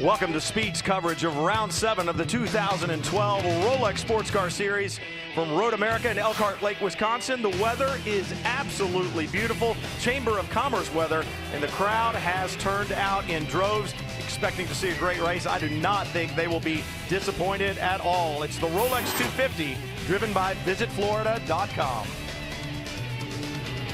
Welcome to Speed's coverage of Round 7 of the 2012 Rolex Sports Car Series from Road America in Elkhart Lake, Wisconsin. The weather is absolutely beautiful, Chamber of Commerce weather, and the crowd has turned out in droves, expecting to see a great race. I do not think they will be disappointed at all. It's the Rolex 250, driven by VisitFlorida.com.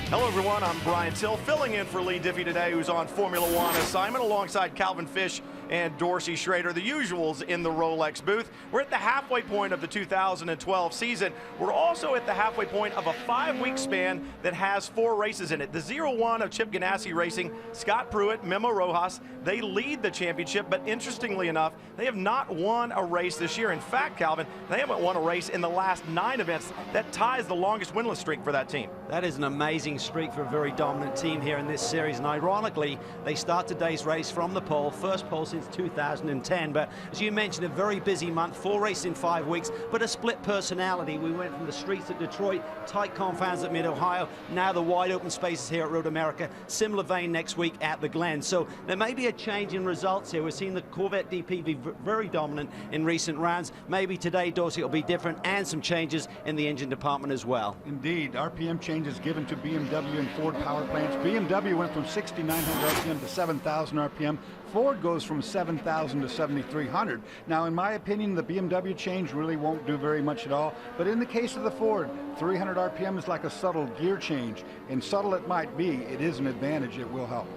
Hello everyone, I'm Brian Till, filling in for Lee Diffie today, who's on Formula One assignment alongside Calvin Fish and Dorsey Schrader, the usuals in the Rolex booth. We're at the halfway point of the 2012 season. We're also at the halfway point of a 5-week span that has 4 races in it. The 0-1 of Chip Ganassi Racing, Scott Pruitt, Memo Rojas, they lead the championship, but interestingly enough, they have not won a race this year. In fact, Calvin, they haven't won a race in the last 9 events. That ties the longest winless streak for that team. That is an amazing streak for a very dominant team here in this series, and ironically, they start today's race from the pole, first pole since 2010. But as you mentioned, a very busy month, 4 races in 5 weeks, but a split personality. We went from the streets at Detroit, tight confounds at Mid-Ohio, now the wide open spaces here at Road America, similar vein next week at the Glen. So there may be a change in results here. We're seeing the Corvette DP be very dominant in recent rounds. Maybe today, Dorsey, will be different, and some changes in the engine department as well. Indeed, RPM changes given to BMW and Ford power plants. BMW went from 6,900 RPM to 7,000 RPM. Ford goes from 7,000 to 7,300. Now, in my opinion, the BMW change really won't do very much at all. But in the case of the Ford, 300 RPM is like a subtle gear change. And subtle it might be, it is an advantage. It will help.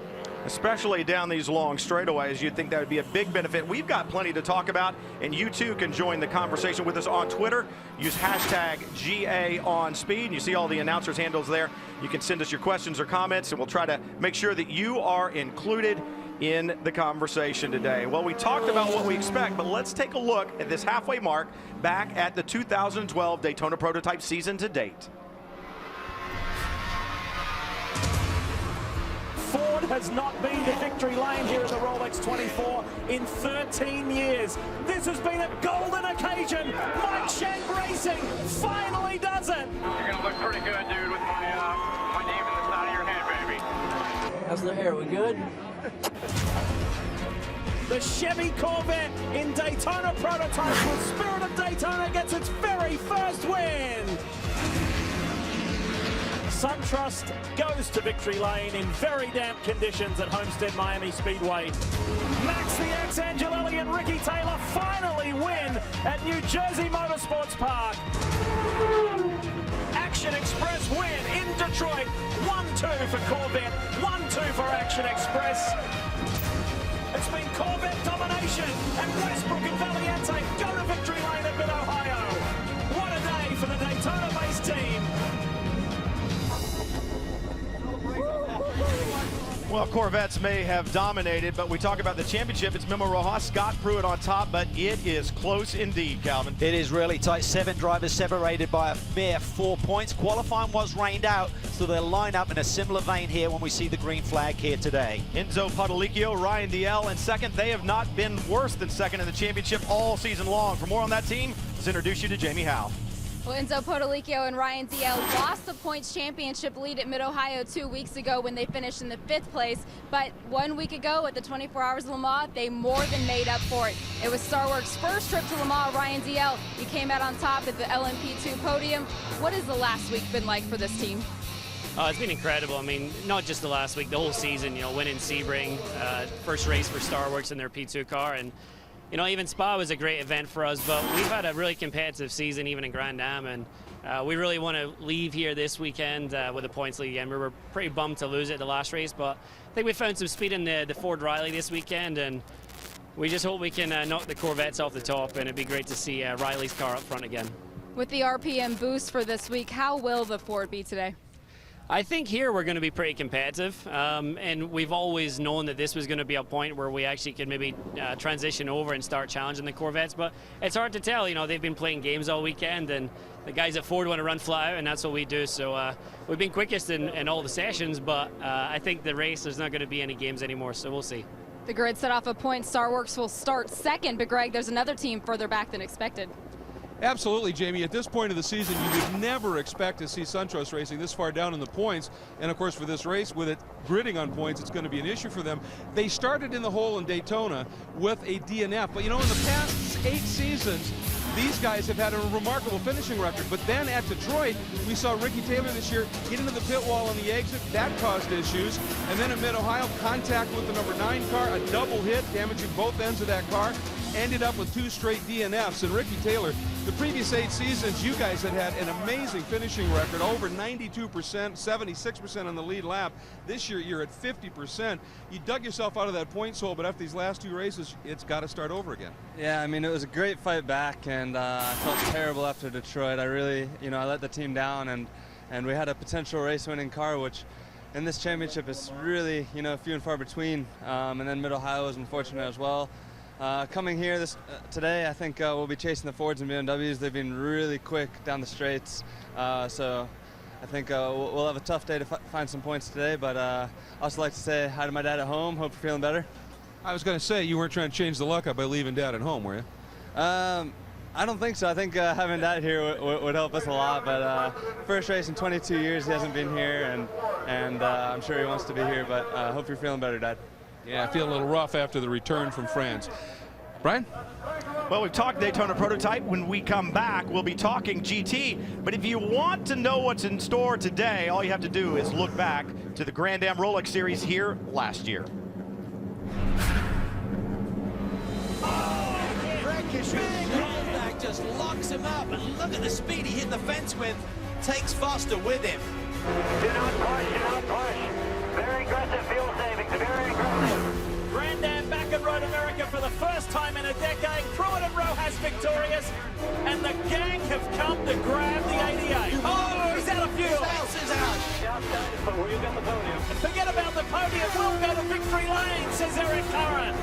Especially down these long straightaways, you'd think that would be a big benefit. We've got plenty to talk about, and you too can join the conversation with us on Twitter. Use hashtag #GAOnSpeed, and you see all the announcers' handles there. You can send us your questions or comments, and we'll try to make sure that you are included in the conversation today. Well, we talked about what we expect, but let's take a look at this halfway mark back at the 2012 Daytona Prototype season to date. Ford has not been to victory lane here at the Rolex 24 in 13 years. This has been a golden occasion. Mike Shank Racing finally does it. You're going to look pretty good, dude, with my name in the side of your head, baby. How's the hair? We good? The Chevy Corvette in Daytona Prototype with Spirit of Daytona gets its very first win. SunTrust goes to victory lane in very damp conditions at Homestead Miami Speedway. Max the X Angelelli and Ricky Taylor finally win at New Jersey Motorsports Park. Action Express win in Detroit. 1-2 for Corvette, 1-2 for Action Express. It's been Corvette domination, and Westbrook and Valiente go to victory lane at Mid-Ohio. What a day for the Daytona-based team. Well, Corvettes may have dominated, but we talk about the championship. It's Memo Rojas, Scott Pruitt on top, but it is close indeed, Calvin. It is really tight. 7 drivers separated by a mere 4 points. Qualifying was rained out, so they'll line up in a similar vein here when we see the green flag here today. Enzo Potolicchio, Ryan DL in second. They have not been worse than second in the championship all season long. For more on that team, let's introduce you to Jamie Howe. Well, Enzo Potolicchio and Ryan DL lost the points championship lead at Mid-Ohio 2 weeks ago when they finished in the 5th place. But 1 week ago at the 24 Hours of Le Mans, they more than made up for it. It was StarWorks' first trip to Le Mans. Ryan DL, you came out on top at the LMP2 podium. What has the last week been like for this team? It's been incredible. I mean, not just the last week, the whole season, you know, winning Sebring, first race for StarWorks in their P2 car. And you know, even Spa was a great event for us, but we've had a really competitive season even in Grand Am, and we really want to leave here this weekend with a points lead again. We were pretty bummed to lose it the last race, but I think we found some speed in the Ford Riley this weekend, and we just hope we can knock the Corvettes off the top, and it'd be great to see Riley's car up front again. With the RPM boost for this week, how will the Ford be today? I think here we're going to be pretty competitive, and we've always known that this was going to be a point where we actually could maybe transition over and start challenging the Corvettes, but it's hard to tell. You know, they've been playing games all weekend, and the guys at Ford want to run flat out, and that's what we do. So we've been quickest in all the sessions, but I think the race, there's not going to be any games anymore, so we'll see. The grid set off a point. StarWorks will start second, but Greg, there's another team further back than expected. Absolutely, Jamie. At this point of the season, you would never expect to see SunTrust racing this far down in the points. And of course, for this race, with it gridding on points, it's going to be an issue for them. They started in the hole in Daytona with a DNF. But, you know, in the past 8 seasons, these guys have had a remarkable finishing record. But then at Detroit, we saw Ricky Taylor this year get into the pit wall on the exit. That caused issues. And then at Mid-Ohio, contact with the number 9 car, a double hit, damaging both ends of that car. Ended up with 2 straight DNFs. And Ricky Taylor, the previous 8 seasons, you guys had an amazing finishing record, over 92%, 76% on the lead lap. This year, you're at 50%. You dug yourself out of that points hole, but after these last 2 races, it's got to start over again. Yeah, I mean, it was a great fight back, and I felt terrible after Detroit. I really, I let the team down, and we had a potential race-winning car, which in this championship is really, few and far between. And then Mid-Ohio was unfortunate as well. Coming here today, I think we'll be chasing the Fords and BMWs. They've been really quick down the straights, so I think we'll have a tough day to find some points today, but I also like to say hi to my dad at home. Hope you're feeling better. I was going to say, you weren't trying to change the luck up by leaving Dad at home, were you? I don't think so. I think having Dad here would help us a lot, but first race in 22 years, he hasn't been here, and I'm sure he wants to be here, but I hope you're feeling better, Dad. Yeah, I feel a little rough after the return from France. Brian? Well, we've talked Daytona prototype. When we come back, we'll be talking GT. But if you want to know what's in store today, all you have to do is look back to the Grand Am Rolex Series here last year. Big just locks him up, and look at the speed he hit the fence with. Takes Foster with him. Do not push, do not push. Very aggressive fuel savings, very aggressive. Grand Am back at Road America for the first time in a decade. Pruitt and Rojas victorious, and the gang have come to grab the 88. Oh, he's out of fuel. Bounces out. But we'll get the podium. Forget about the podium. We'll go to victory lane, says Eric Curran.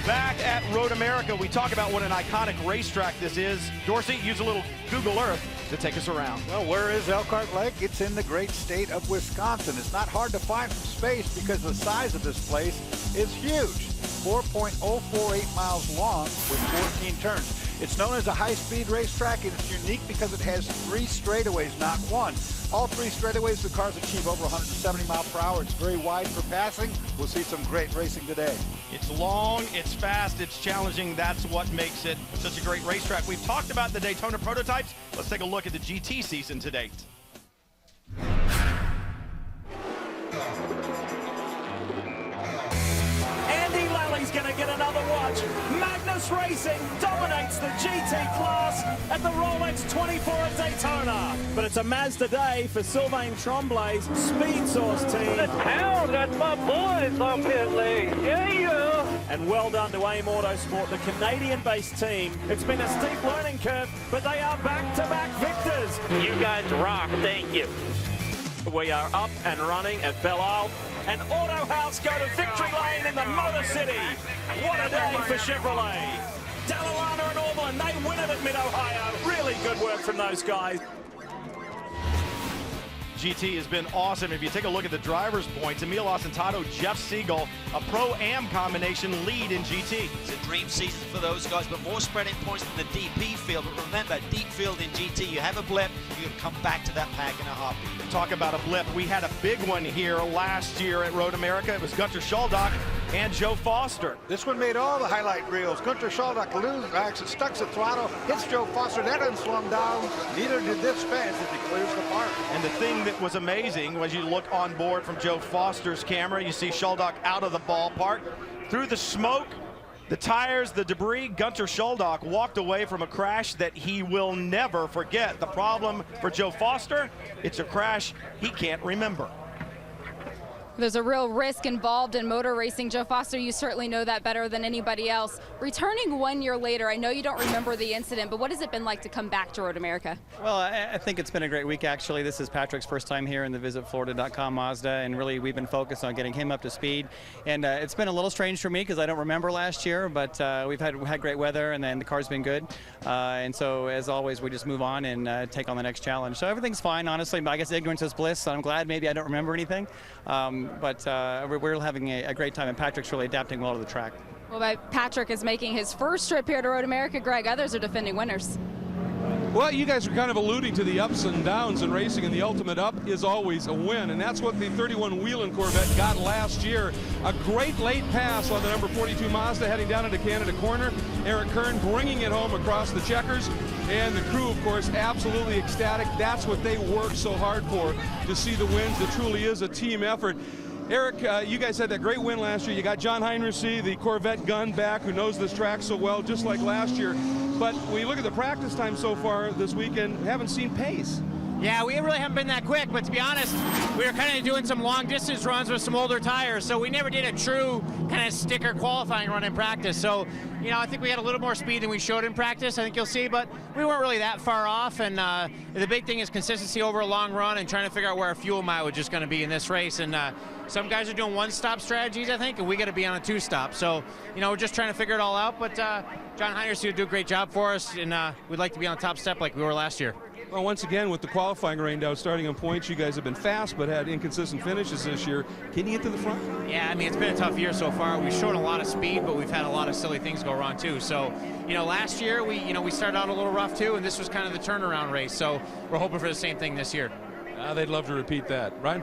Back at Road America, we talk about what an iconic racetrack this is. Dorsey, use a little Google Earth to take us around. Well, where is Elkhart Lake? It's in the great state of Wisconsin. It's not hard to find from space because the size of this place is huge. 4.048 miles long with 14 turns. It's known as a high-speed racetrack, and it's unique because it has 3 straightaways, not 1. All 3 straightaways, the cars achieve over 170 miles per hour. It's very wide for passing. We'll see some great racing today. It's long, it's fast, it's challenging. That's what makes it such a great racetrack. We've talked about the Daytona prototypes. Let's take a look at the GT season to date. Andy Lally's going to get another watch. Magnus Racing dominates the GT class at the Rolex 24 at Daytona. But it's a Mazda day for Sylvain Tremblay's Speed Source team. The town, that's my boys on pit lane. Yeah. And well done to AIM Autosport, the Canadian-based team. It's been a steep learning curve, but they are back-to-back victors. You guys rock, thank you. We are up and running at Belle Isle, and Auto House go to victory lane in the Motor City. What a day for Chevrolet. Dallalana and Orland, they win it at Mid-Ohio. Really good work from those guys. GT has been awesome. If you take a look at the driver's points, Emil Asentato, Jeff Siegel, a Pro-Am combination lead in GT. It's a dream season for those guys, but more spreading points than the DP field. But remember, deep field in GT, you have a blip, you can come back to that pack in a heartbeat. Talk about a blip. We had a big one here last year at Road America. It was Gunter Schaldach and Joe Foster. This one made all the highlight reels. Gunter Schaldach actually stuck the throttle, hits Joe Foster. That didn't slow him down. Neither did this fence as he clears the park. And the thing that was amazing was you look on board from Joe Foster's camera, you see Schaldach out of the ballpark. Through the smoke, the tires, the debris, Gunter Schaldach walked away from a crash that he will never forget. The problem for Joe Foster, it's a crash he can't remember. There's a real risk involved in motor racing. Joe Foster, you certainly know that better than anybody else. Returning 1 year later, I know you don't remember the incident, but what has it been like to come back to Road America? Well, I think it's been a great week, actually. This is Patrick's first time here in the VisitFlorida.com Mazda, and really we've been focused on getting him up to speed. And it's been a little strange for me because I don't remember last year, but we've had great weather, and then the car's been good. And so, as always, we just move on and take on the next challenge. So everything's fine, honestly. I guess ignorance is bliss, so I'm glad maybe I don't remember anything. but we're having a great time, and Patrick's really adapting well to the track. Well, Patrick is making his first trip here to Road America. Greg, others are defending winners. Well, you guys are kind of alluding to the ups and downs in racing, and the ultimate up is always a win, and that's what the 31 Wheeling Corvette got last year. A great late pass on the number 42 Mazda heading down into Canada Corner. Eric Kern bringing it home across the checkers, and the crew, of course, absolutely ecstatic. That's what they worked so hard for, to see the wins. It truly is a team effort. Eric, you guys had that great win last year. You got John Heinrichs, the Corvette gun back, who knows this track so well, just like last year. But when you look at the practice time so far this weekend, we haven't seen pace. Yeah, we really haven't been that quick, but to be honest, we were kind of doing some long distance runs with some older tires, so we never did a true kind of sticker qualifying run in practice. So, you know, I think we had a little more speed than we showed in practice, I think you'll see, but we weren't really that far off, and the big thing is consistency over a long run and trying to figure out where our fuel mileage is going to be in this race. And some guys are doing one-stop strategies, I think, and we got to be on a two-stop. So, you know, we're just trying to figure it all out, but John Heinrichs will do a great job for us, and we'd like to be on the top step like we were last year. Well, once again, with the qualifying rained out, starting on points, you guys have been fast but had inconsistent finishes this year. Can you get to the front? Yeah, I mean, it's been a tough year so far. We've shown a lot of speed, but we've had a lot of silly things go wrong too. So, you know, last year we started out a little rough too, and this was kind of the turnaround race. So we're hoping for the same thing this year. They'd love to repeat that. Ryan?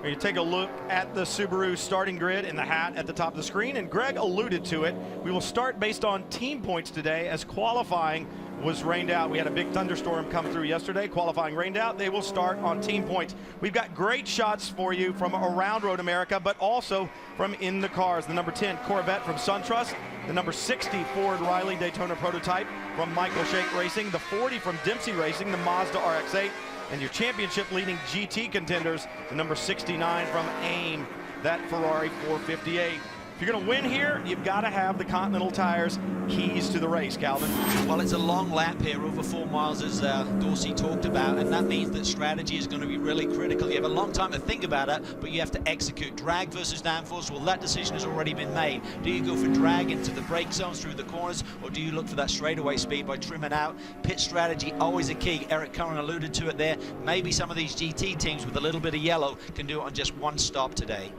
You take a look at the Subaru starting grid in the hat at the top of the screen, and Greg alluded to it. We will start based on team points today, as qualifying was rained out. We had a big thunderstorm come through yesterday. Qualifying rained out. They will start on team points. We've got great shots for you from around Road America, but also from in the cars. The number 10 Corvette from SunTrust, the number 60 Ford Riley Daytona prototype from Michael Shake Racing, the 40 from Dempsey Racing, the Mazda RX-8, and your championship leading GT contenders, the number 69 from AIM, that Ferrari 458. If you're going to win here, you've got to have the Continental tires, keys to the race, Calvin. Well, it's a long lap here, over 4 miles, as Dorsey talked about, and that means that strategy is going to be really critical. You have a long time to think about it, but you have to execute. Drag versus downforce, well, that decision has already been made. Do you go for drag into the brake zones through the corners, or do you look for that straightaway speed by trimming out? Pit strategy, always a key. Eric Curran alluded to it there. Maybe some of these GT teams with a little bit of yellow can do it on just one stop today.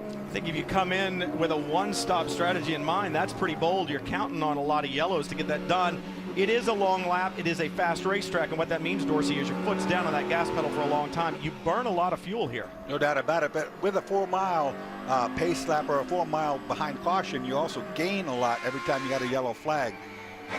I think if you come in with a one-stop strategy in mind, that's pretty bold. You're counting on a lot of yellows to get that done. It is a long lap. It is a fast racetrack, and what that means, Dorsey, is your foot's down on that gas pedal for a long time. You burn a lot of fuel here. No doubt about it, but with a 4-mile pace lap or a 4-mile behind caution, you also gain a lot every time you got a yellow flag.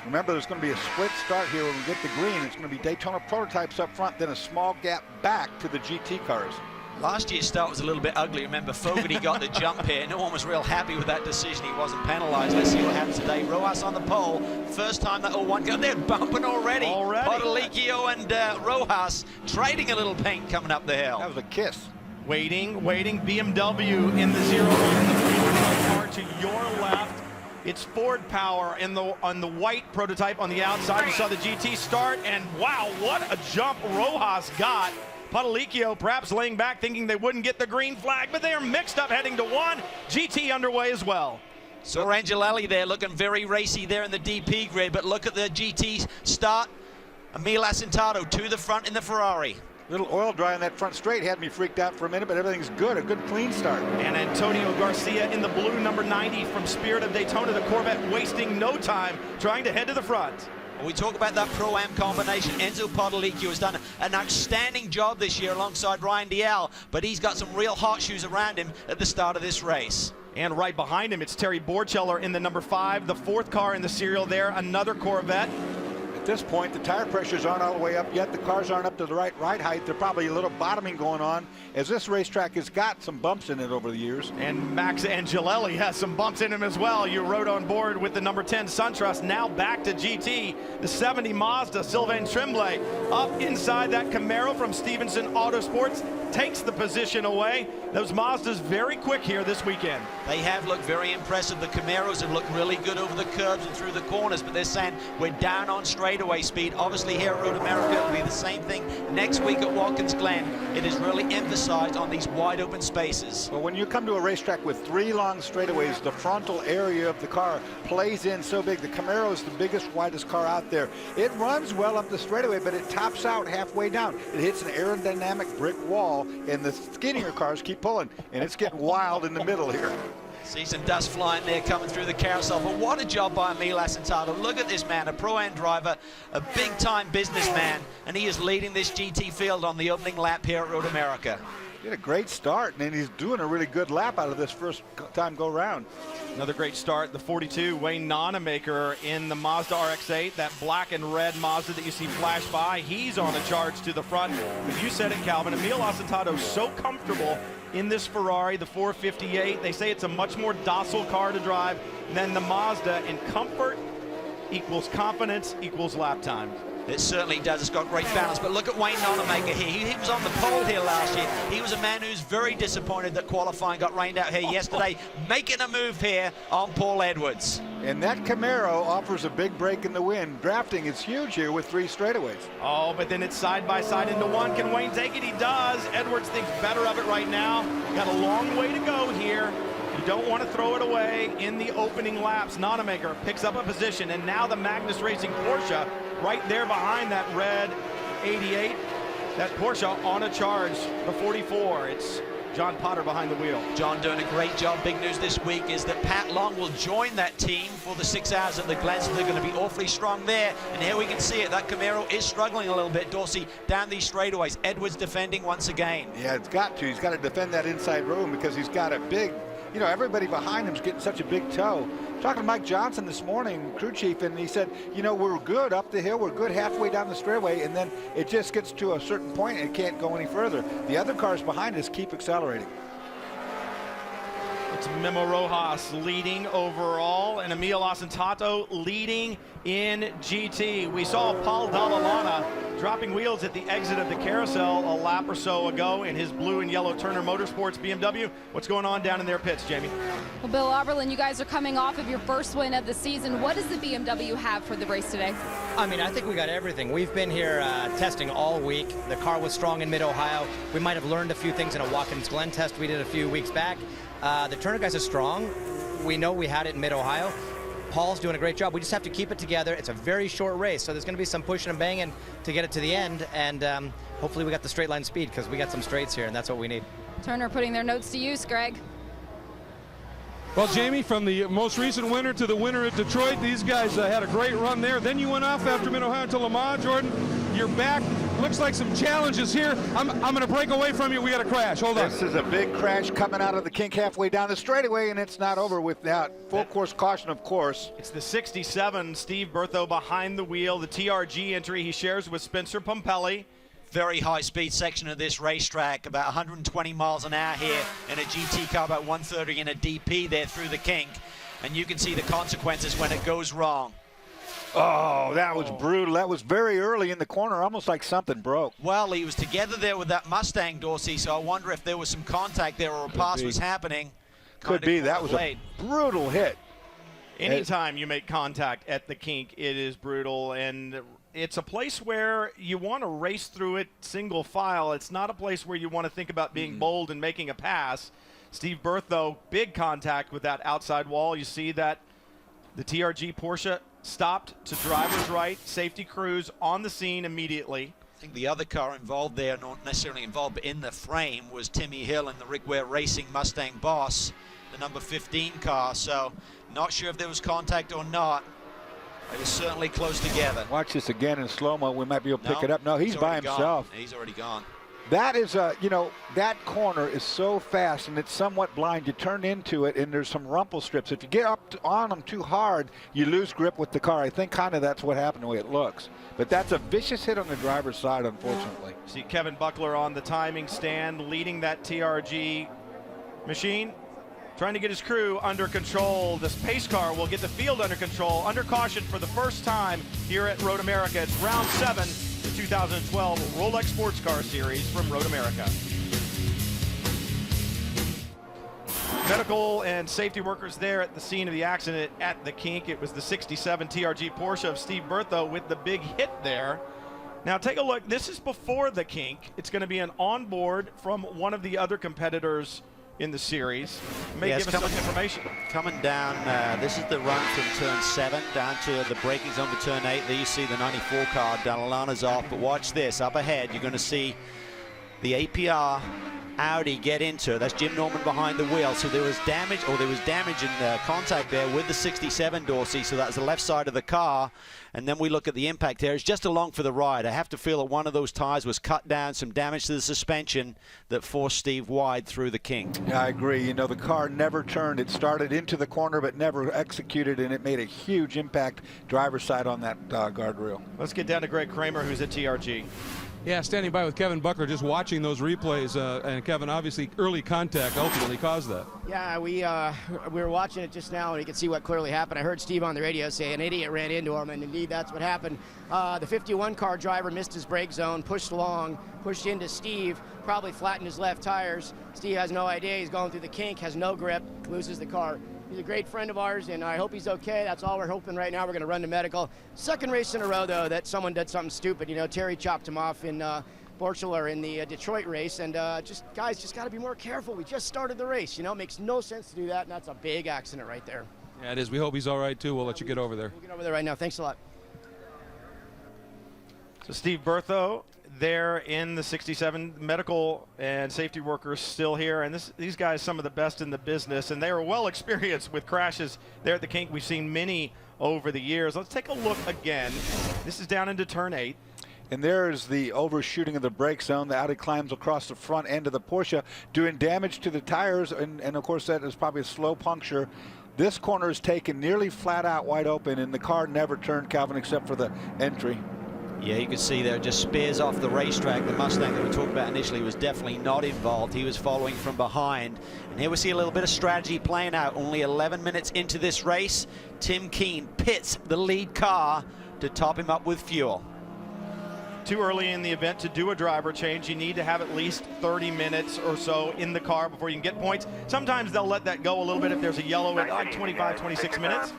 Remember, there's going to be a split start here when we get the green. It's going to be Daytona prototypes up front, then a small gap back to the GT cars. Last year's start was a little bit ugly. Remember, Fogarty got the jump here. No one was real happy with that decision. He wasn't penalized. Let's see what happens today. Rojas on the pole. First time that 01 got there, bumping already. Podolicchio and Rojas trading a little paint coming up the hill. That was a kiss. Waiting. BMW in the 0 car to your left. It's Ford power on the white prototype on the outside. You saw the GT start, and wow, what a jump Rojas got. Podolicchio perhaps laying back thinking they wouldn't get the green flag, but they are mixed up heading to 1. GT underway as well. So Angelelli there looking very racy there in the DP grid, but look at the GT start. Emil Asentado to the front in the Ferrari. Little oil dry on that front straight had me freaked out for a minute, but everything's good. A good clean start. And Antonio Garcia in the blue, number 90 from Spirit of Daytona. The Corvette wasting no time trying to head to the front. When we talk about that Pro-Am combination, Enzo Podolicchio has done an outstanding job this year alongside Ryan Dial, but he's got some real hot shoes around him at the start of this race. And right behind him, it's Terry Borcheller in the number 5, the 4th car in the serial there, another Corvette. At this point, the tire pressures aren't all the way up yet. The cars aren't up to the right height. They're probably a little bottoming going on, as this racetrack has got some bumps in it over the years. And Max Angelelli has some bumps in him as well. You rode on board with the number 10 SunTrust, now back to GT. The 70 Mazda, Sylvain Tremblay, up inside that Camaro from Stevenson Autosports, takes the position away. Those Mazdas very quick here this weekend. They have looked very impressive. The Camaros have looked really good over the curbs and through the corners, but they're saying we're down on straightaway speed. Obviously here at Road America, it'll be the same thing next week at Watkins Glen. It is really emphasized on these wide open spaces. Well, when you come to a racetrack with 3 long straightaways, the frontal area of the car plays in so big. The Camaro is the biggest, widest car out there. It runs well up the straightaway, but it tops out halfway down. It hits an aerodynamic brick wall all, and the skinnier cars keep pulling, and it's getting wild in the middle here. Season dust flying there coming through the carousel, but what a job by Emil Asentado. Look at this man, a Pro-Am driver, a big-time businessman, and he is leading this GT field on the opening lap here at Road America. He had a great start, and he's doing a really good lap out of this first time go round. Another great start, the 42, Wayne Nonemaker in the Mazda RX-8, that black and red Mazda that you see flash by. He's on a charge to the front. But you said it, Calvin, Emil Asentado so comfortable in this Ferrari, the 458. They say it's a much more docile car to drive than the Mazda, and comfort equals confidence equals lap time. It certainly does. It's got great balance. But look at Wayne Nonemaker here. He was on the pole here last year. He was a man who's very disappointed that qualifying got rained out here yesterday, making a move here on Paul Edwards. And that Camaro offers a big break in the wind. Drafting is huge here with 3 straightaways. Oh, but then it's side by side into one. Can Wayne take it? He does. Edwards thinks better of it right now. Got a long way to go here. You don't want to throw it away in the opening laps. Nonemaker picks up a position, and now the Magnus Racing Porsche right there behind that red 88. That Porsche on a charge, the 44. It's John Potter behind the wheel. John doing a great job. Big news this week is that Pat Long will join that team for the 6 hours at the Glen, so they're going to be awfully strong there. And here we can see it. That Camaro is struggling a little bit, Dorsey, down these straightaways. Edwards defending once again. Yeah, it's got to. He's got to defend that inside room because he's got a big, you know, everybody behind him's getting such a big toe. Talking to Mike Johnson this morning, crew chief, and he said, you know, we're good up the hill, we're good halfway down the straightaway, and then it just gets to a certain point and it can't go any further. The other cars behind us keep accelerating. It's Memo Rojas leading overall, and Emil Asentado leading in GT. We saw Paul Dallalana dropping wheels at the exit of the carousel a lap or so ago in his blue and yellow Turner Motorsports BMW. What's going on down in their pits, Jamie? Well, Bill Auberlin, you guys are coming off of your first win of the season. What does the BMW have for the race today? I mean, I think we got everything. We've been here testing all week. The car was strong in Mid-Ohio. We might have learned a few things in a Watkins Glen test we did a few weeks back. The Turner guys are strong. We know we had it in Mid-Ohio. Paul's doing a great job. We just have to keep it together. It's a very short race, so there's going to be some pushing and banging to get it to the end, and hopefully we got the straight line speed because we got some straights here, and that's what we need. Turner putting their notes to use, Greg. Well, Jamie, from the most recent winner to the winner at Detroit, these guys had a great run there. Then you went off after Mid-Ohio to Le Mans. Jordan, you're back. Looks like some challenges here. I'm going to break away from you. We got to crash. Hold on. This is a big crash coming out of the kink halfway down the straightaway, and it's not over with that. Full course caution, of course. It's the 67, Steve Bertho behind the wheel. The TRG entry he shares with Spencer Pompelli. Very high speed section of this racetrack, about 120 miles an hour here in a GT car, about 130 in a DP there through the kink. And you can see the consequences when it goes wrong. Oh, that was brutal. That was very early in the corner, almost like something broke. Well, he was together there with that Mustang, Dorsey, so I wonder if there was some contact there or a pass was happening. Could be. That was a brutal hit. Anytime you make contact at the kink, it is brutal, and it's a place where you want to race through it single file. It's not a place where you want to think about being bold and making a pass. Steve Bertho, big contact with that outside wall. You see that the TRG Porsche stopped to driver's right, safety crews on the scene immediately. I think the other car involved there, not necessarily involved, but in the frame, was Timmy Hill in the Rick Ware Racing Mustang Boss, the number 15 car. So not sure if there was contact or not. It was certainly close together. Watch this again in slow-mo. We might be able to pick it up. No, he's by himself. He's already gone. That is, you know, that corner is so fast and it's somewhat blind. You turn into it and there's some rumple strips. If you get up on them too hard, you lose grip with the car. I think kind of that's what happened the way it looks. But that's a vicious hit on the driver's side, unfortunately. See Kevin Buckler on the timing stand, leading that TRG machine, trying to get his crew under control. This pace car will get the field under control, under caution for the first time here at Road America. It's round 7. The 2012 Rolex Sports Car Series from Road America. Medical and safety workers there at the scene of the accident at the kink. It was the 67 TRG Porsche of Steve Bertho with the big hit there. Now take a look. This is before the kink. It's going to be an onboard from one of the other competitors in the series. May give us some information. Coming down, this is the run from turn 7 down to the braking zone for turn 8. There you see the 94 car, Dallalana's off, but watch this. Up ahead, you're going to see the APR Audi get into it. That's Jim Norman behind the wheel. So there was damage, and contact there with the 67 Dorsey. So that's the left side of the car. And then we look at the impact there. It's just along for the ride. I have to feel that one of those tires was cut down, some damage to the suspension that forced Steve wide through the Kink. Yeah, I agree. You know, the car never turned. It started into the corner but never executed, and it made a huge impact driver's side on that guardrail. Let's get down to Greg Kramer, who's at TRG. Yeah, standing by with Kevin Buckler, just watching those replays, and Kevin, obviously early contact ultimately caused that. Yeah, we were watching it just now, and you could see what clearly happened. I heard Steve on the radio say an idiot ran into him, and indeed that's what happened. The 51 car driver missed his brake zone, pushed along, pushed into Steve, probably flattened his left tires. Steve has no idea. He's going through the Kink, has no grip, loses the car. He's a great friend of ours, and I hope he's okay. That's all we're hoping right now. We're going to run to medical. Second race in a row, though, that someone did something stupid. You know, Terry chopped him off in Borchelor in the Detroit race, and guys, just got to be more careful. We just started the race. You know, it makes no sense to do that, and that's a big accident right there. Yeah, it is. We hope he's all right, too. We'll let you get over there. We'll get over there right now. Thanks a lot. So Steve Bertho there in the 67, medical and safety workers still here, and these guys some of the best in the business, and they are well experienced with crashes there at the Kink. We've seen many over the years. Let's take a look again. This is down into turn 8. And there's the overshooting of the brake zone. The Audi climbs across the front end of the Porsche, doing damage to the tires, and of course that is probably a slow puncture. This corner is taken nearly flat out wide open, and the car never turned, Calvin, except for the entry. Yeah, you can see there, it just spears off the racetrack. The Mustang that we talked about initially was definitely not involved. He was following from behind. And here we see a little bit of strategy playing out. Only 11 minutes into this race, Tim Keen pits the lead car to top him up with fuel. Too early in the event to do a driver change. You need to have at least 30 minutes or so in the car before you can get points. Sometimes they'll let that go a little bit if there's a yellow at like 25, 26 minutes.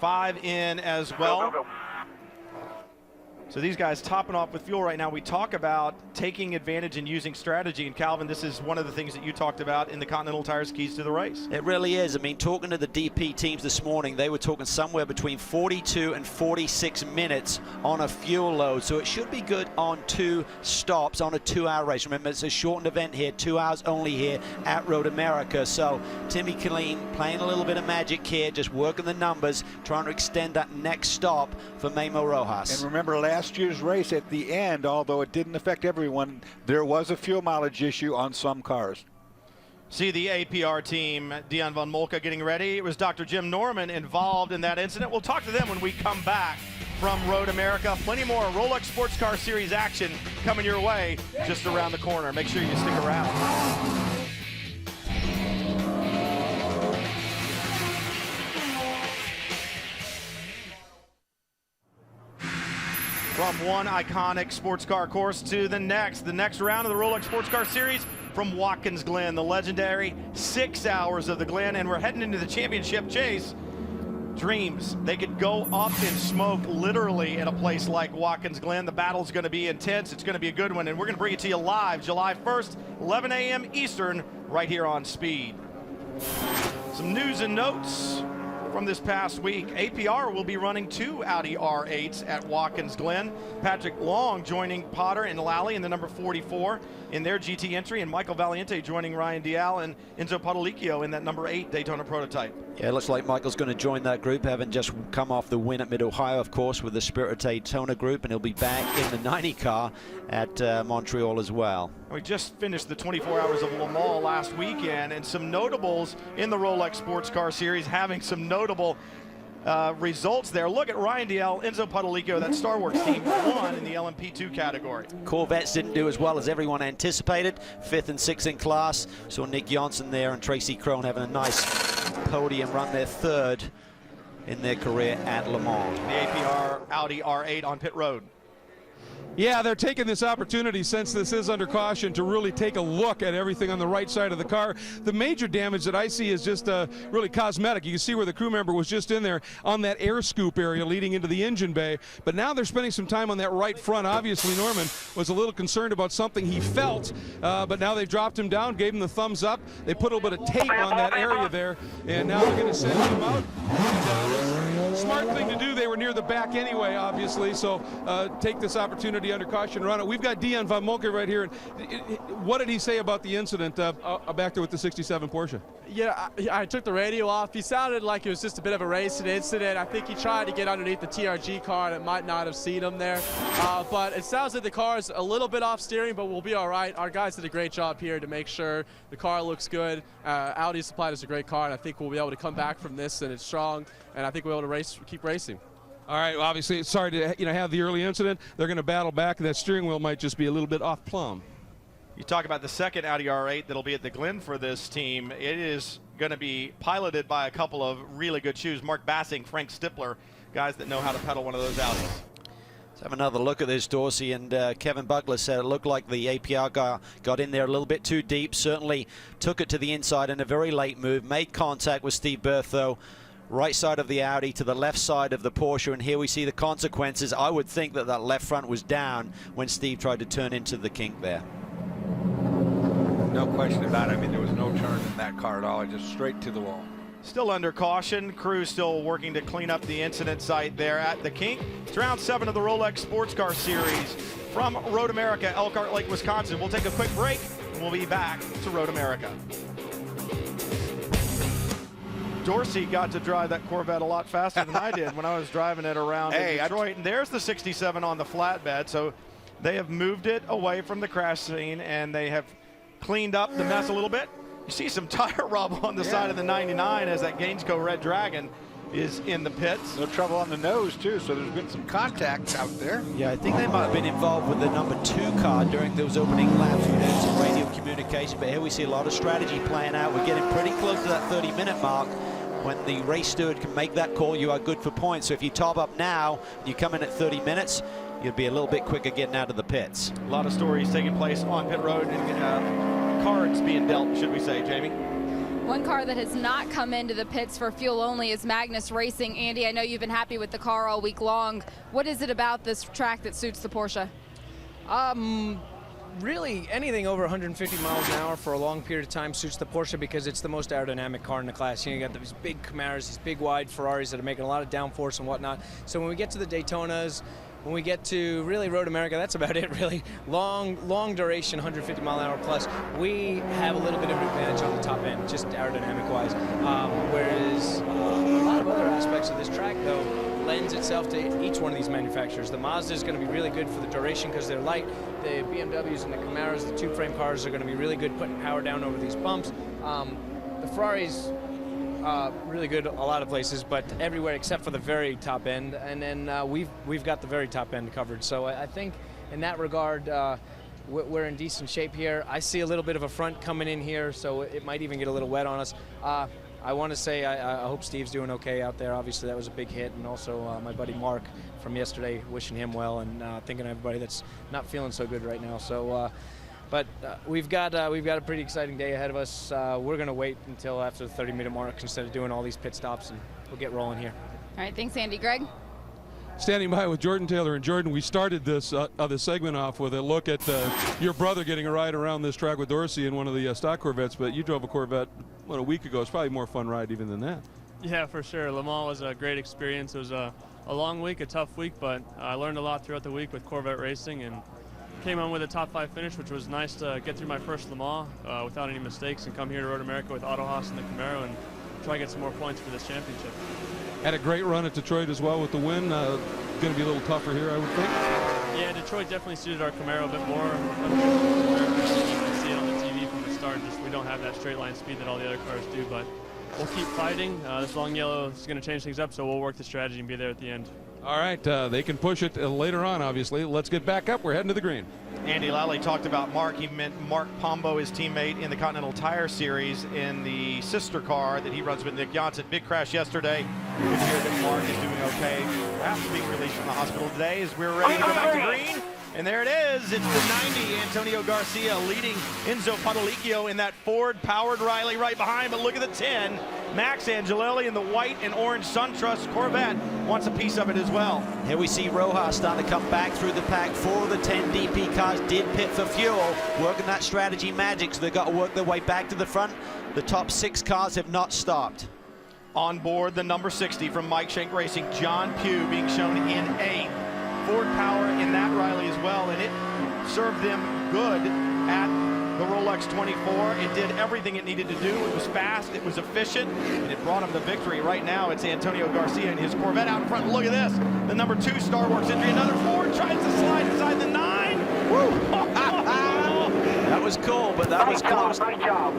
5 in as well. So these guys topping off with fuel right now. We talk about taking advantage and using strategy. And Calvin, this is one of the things that you talked about in the Continental Tire's keys to the race. It really is. I mean, talking to the DP teams this morning, they were talking somewhere between 42 and 46 minutes on a fuel load. So it should be good on 2 stops on a 2-hour race. Remember, it's a shortened event here, 2 hours only here at Road America. So Timmy Killeen playing a little bit of magic here, just working the numbers, trying to extend that next stop for Memo Rojas. And remember last year's race at the end, although it didn't affect everyone, there was a fuel mileage issue on some cars. See the APR team, Dion von Moltke getting ready. It was Dr. Jim Norman involved in that incident. We'll talk to them when we come back from Road America. Plenty more Rolex Sports Car Series action coming your way just around the corner. Make sure you stick around. From one iconic sports car course to the next round of the Rolex Sports Car Series from Watkins Glen, the legendary 6 hours of the Glen, and we're heading into the championship chase. Dreams, they could go up in smoke literally in a place like Watkins Glen. The battle's going to be intense. It's going to be a good one, and we're going to bring it to you live July 1st, 11 a.m. Eastern, right here on Speed. Some news and notes from this past week. APR will be running 2 Audi R8s at Watkins Glen. Patrick Long joining Potter and Lally in the number 44 in their GT entry, and Michael Valiente joining Ryan Dial and Enzo Potolicchio in that number 8 Daytona prototype. Yeah, it looks like Michael's going to join that group, having just come off the win at Mid-Ohio, of course, with the Spirit of Daytona group, and he'll be back in the 90 car at Montreal as well. We just finished the 24 Hours of Le Mans last weekend, and some notables in the Rolex Sports Car Series having some notable results there. Look at Ryan Dial, Enzo Potolicchio, that Star Wars team won in the LMP2 category. Corvettes didn't do as well as everyone anticipated. 5th and 6th in class. Saw Nick Johnson there and Tracy Crone having a nice podium run, their 3rd in their career at Le Mans. The APR Audi R8 on pit road. Yeah, they're taking this opportunity, since this is under caution, to really take a look at everything on the right side of the car. The major damage that I see is just really cosmetic. You can see where the crew member was just in there on that air scoop area leading into the engine bay. But now they're spending some time on that right front. Obviously, Norman was a little concerned about something he felt, but now they've dropped him down, gave him the thumbs up. They put a little bit of tape on that area there, and now they're going to send him out. And, smart thing to do. They were near the back anyway, obviously, so take this opportunity under caution and run it. We've got Dion von Moltke right here. What did he say about the incident back there with the 67 Porsche? Yeah, I took the radio off. He sounded like it was just a bit of a racing incident. I think he tried to get underneath the TRG car, and it might not have seen him there. But it sounds like the car is a little bit off steering, but we'll be all right. Our guys did a great job here to make sure the car looks good. Audi supplied us a great car, and I think we'll be able to come back from this, and it's strong, and I think we'll be able to keep racing. All right, well, obviously, sorry to have the early incident. They're going to battle back, and that steering wheel might just be a little bit off plumb. You talk about the second Audi R8 that'll be at the Glen for this team. It is going to be piloted by a couple of really good shoes. Mark Bassing, Frank Stippler, guys that know how to pedal one of those Audis. Let's have another look at this, Dorsey, and Kevin Buckler said it looked like the APR guy got in there a little bit too deep, certainly took it to the inside in a very late move, made contact with Steve Berthoud, right side of the Audi to the left side of the Porsche, and here we see the consequences. I would think that that left front was down when Steve tried to turn into the kink there. No question about it. I mean, there was no turn in that car at all, just straight to the wall. Still under caution. Crew still working to clean up the incident site there at the Kink. It's round 7 of the Rolex Sports Car Series from Road America, Elkhart Lake, Wisconsin. We'll take a quick break, and we'll be back to Road America. Dorsey got to drive that Corvette a lot faster than I did when I was driving it around in Detroit. And there's the 67 on the flatbed. So they have moved it away from the crash scene, and they have cleaned up the mess a little bit. You see some tire rub on the side of the 99 as that Gainsco Red Dragon is in the pits. No trouble on the nose, too, so there's been some contact out there. Yeah, I think they might have been involved with the number 2 car during those opening laps. We had some radio communication, but here we see a lot of strategy playing out. We're getting pretty close to that 30-minute mark. When the race steward can make that call, you are good for points. So if you top up now, you come in at 30 minutes, you'll be a little bit quicker getting out of the pits. A lot of stories taking place on pit road, and cards being dealt, should we say, Jamie? One car that has not come into the pits for fuel only is Magnus Racing. Andy, I know you've been happy with the car all week long. What is it about this track that suits the Porsche? Really, anything over 150 miles an hour for a long period of time suits the Porsche because it's the most aerodynamic car in the class. You got these big Camaros, these big wide Ferraris that are making a lot of downforce and whatnot. So when we get to the Daytonas, when we get to really Road America, that's about it really. Long duration, 150 mile an hour plus. We have a little bit of an advantage on the top end, just aerodynamic wise. Whereas a lot of other aspects of this track though lends itself to each one of these manufacturers. The Mazda is going to be really good for the duration because they're light. The BMWs and the Camaros, the two-frame cars, are going to be really good putting power down over these bumps. The Ferraris, really good a lot of places, but everywhere except for the very top end. And then we've got the very top end covered. So I think in that regard, we're in decent shape here. I see a little bit of a front coming in here, so it might even get a little wet on us. I want to say I hope Steve's doing okay out there. Obviously, that was a big hit, and also my buddy Mark from yesterday, wishing him well, and thinking of everybody that's not feeling so good right now. So, but we've got a pretty exciting day ahead of us. We're going to wait until after the 30-minute mark instead of doing all these pit stops, and we'll get rolling here. All right, thanks, Andy. Greg? Standing by with Jordan Taylor. And Jordan, we started this other segment off with a look at your brother getting a ride around this track with Dorsey in one of the stock Corvettes, but you drove a Corvette a week ago. It's probably a more fun ride even than that. Yeah, for sure. Le Mans was a great experience. It was a long week, a tough week, but I learned a lot throughout the week with Corvette racing and came on with a top 5 finish, which was nice to get through my first Le Mans without any mistakes and come here to Road America with Auto Haas and the Camaro and try to get some more points for this championship. Had a great run at Detroit as well with the win. Going to be a little tougher here, I would think. Yeah, Detroit definitely suited our Camaro a bit more. You can see it on the TV from the start. Just we don't have that straight line speed that all the other cars do, but we'll keep fighting. This long yellow is going to change things up, so we'll work the strategy and be there at the end. All right, they can push it later on, obviously. Let's get back up. We're heading to the green. Andy Lally talked about Mark. He meant Mark Pombo, his teammate in the Continental Tire Series in the sister car that he runs with Nick Janssen. Big crash yesterday. Good to hear that Mark is doing okay. Perhaps being released from the hospital today as we're ready to go back to green. And there it is. It's the 90. Antonio Garcia leading Enzo Padalicchio in that Ford-powered Riley right behind. But look at the 10. Max Angelelli in the white and orange SunTrust Corvette wants a piece of it as well. Here we see Rojas starting to come back through the pack. 4 of the 10 DP cars did pit for fuel, working that strategy magic, so they've got to work their way back to the front. The top 6 cars have not stopped. On board the number 60 from Mike Shank Racing, John Pugh being shown in 8th. Ford Power in that Riley as well, and it served them good at the Rolex 24. It did everything it needed to do. It was fast, it was efficient, and it brought him the victory. Right now, it's Antonio Garcia and his Corvette out in front. Look at this. The number 2 Star Wars entry. Another Ford tries to slide inside the 9. Woo! That was cool, but that was close. Nice job.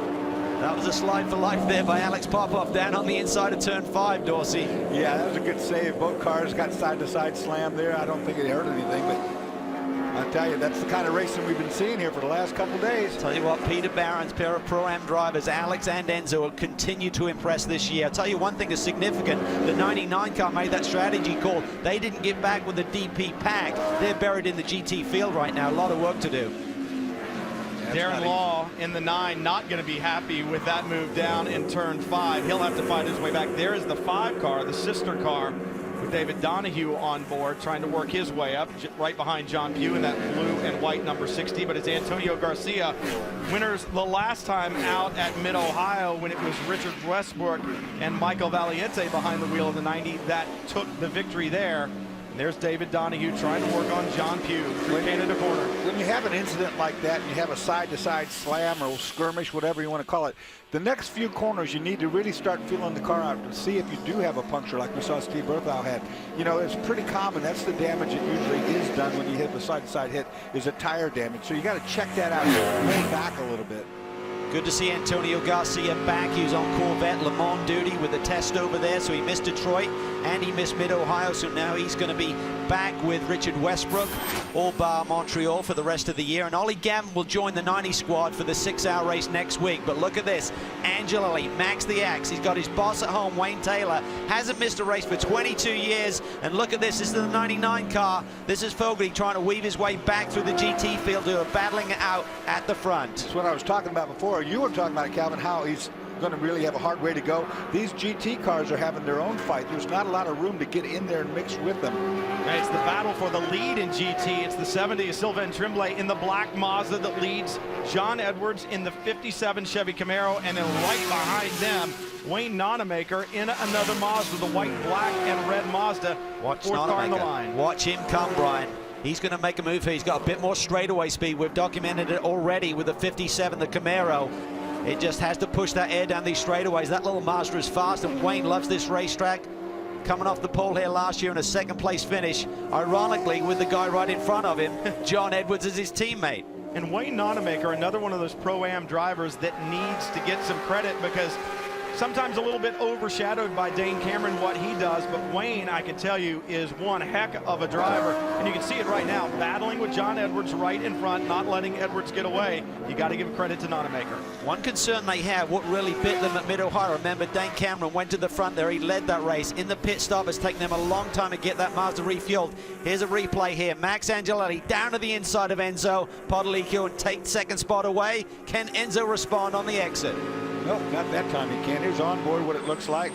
That was a slide for life there by Alex Popoff down on the inside of turn 5, Dorsey. Yeah, that was a good save. Both cars got side-to-side slam there. I don't think it hurt anything, but I'll tell you, that's the kind of racing we've been seeing here for the last couple days. Tell you what, Peter Barron's pair of Pro-Am drivers, Alex and Enzo, will continue to impress this year. I'll tell you one thing is significant. The 99 car made that strategy call. They didn't get back with the DP pack. They're buried in the GT field right now. A lot of work to do. Darren Law in the 9 not going to be happy with that move down in turn 5. He'll have to find his way back. There is the 5 car, the sister car, with David Donahue on board, trying to work his way up, right behind John Pugh in that blue and white number 60. But it's Antonio Garcia, winners the last time out at Mid-Ohio when it was Richard Westbrook and Michael Valiente behind the wheel of the 90 that took the victory there. There's David Donahue trying to work on John Pugh through Canada corner. When you have an incident like that and you have a side-to-side slam or skirmish, whatever you want to call it, the next few corners you need to really start feeling the car out to see if you do have a puncture like we saw Steve Berthoud had. You know, it's pretty common. That's the damage that usually is done when you hit the side-to-side hit, is a tire damage. So you got to check that out, roll back a little bit. Good to see Antonio Garcia back. He was on Corvette Le Mans duty with the test over there, so he missed Detroit and he missed Mid-Ohio, so now he's going to be back with Richard Westbrook, all bar Montreal for the rest of the year. And Ollie Gavin will join the 90 squad for the 6-hour race next week. But look at this, Angelelli, Max the Axe. He's got his boss at home, Wayne Taylor, hasn't missed a race for 22 years. And look at this is the 99 car. This is Fogarty trying to weave his way back through the GT field, who are battling it out at the front. That's what I was talking about before. You were talking about, Calvin, how he's going to really have a hard way to go. These GT cars are having their own fight. There's not a lot of room to get in there and mix with them. It's the battle for the lead in GT. It's the 70 Sylvain Tremblay in the black Mazda that leads John Edwards in the 57 Chevy Camaro, and then right behind them, Wayne Nonamaker in another Mazda, the white, black, and red Mazda. Watch fourth car in the line. Watch him come, Brian. He's going to make a move here. He's got a bit more straightaway speed. We've documented it already with the 57, the Camaro. It just has to push that air down these straightaways. That little Mazda is fast, and Wayne loves this racetrack. Coming off the pole here last year in a second-place finish, ironically, with the guy right in front of him, John Edwards, is his teammate. And Wayne Nonamaker, another one of those Pro-Am drivers that needs to get some credit, because sometimes a little bit overshadowed by Dane Cameron, what he does, but Wayne, I can tell you, is one heck of a driver, and you can see it right now, battling with John Edwards right in front, not letting Edwards get away. You got to give credit to Nonamaker. One concern they have, what really bit them at Mid-Ohio, remember Dane Cameron went to the front there, he led that race. In the pit stop, it's taken them a long time to get that Mazda refueled. Here's a replay here, Max Angelelli down to the inside of Enzo Podolicchio and take second spot away. Can Enzo respond on the exit? Nope, not that time he can't. Here's on board what it looks like.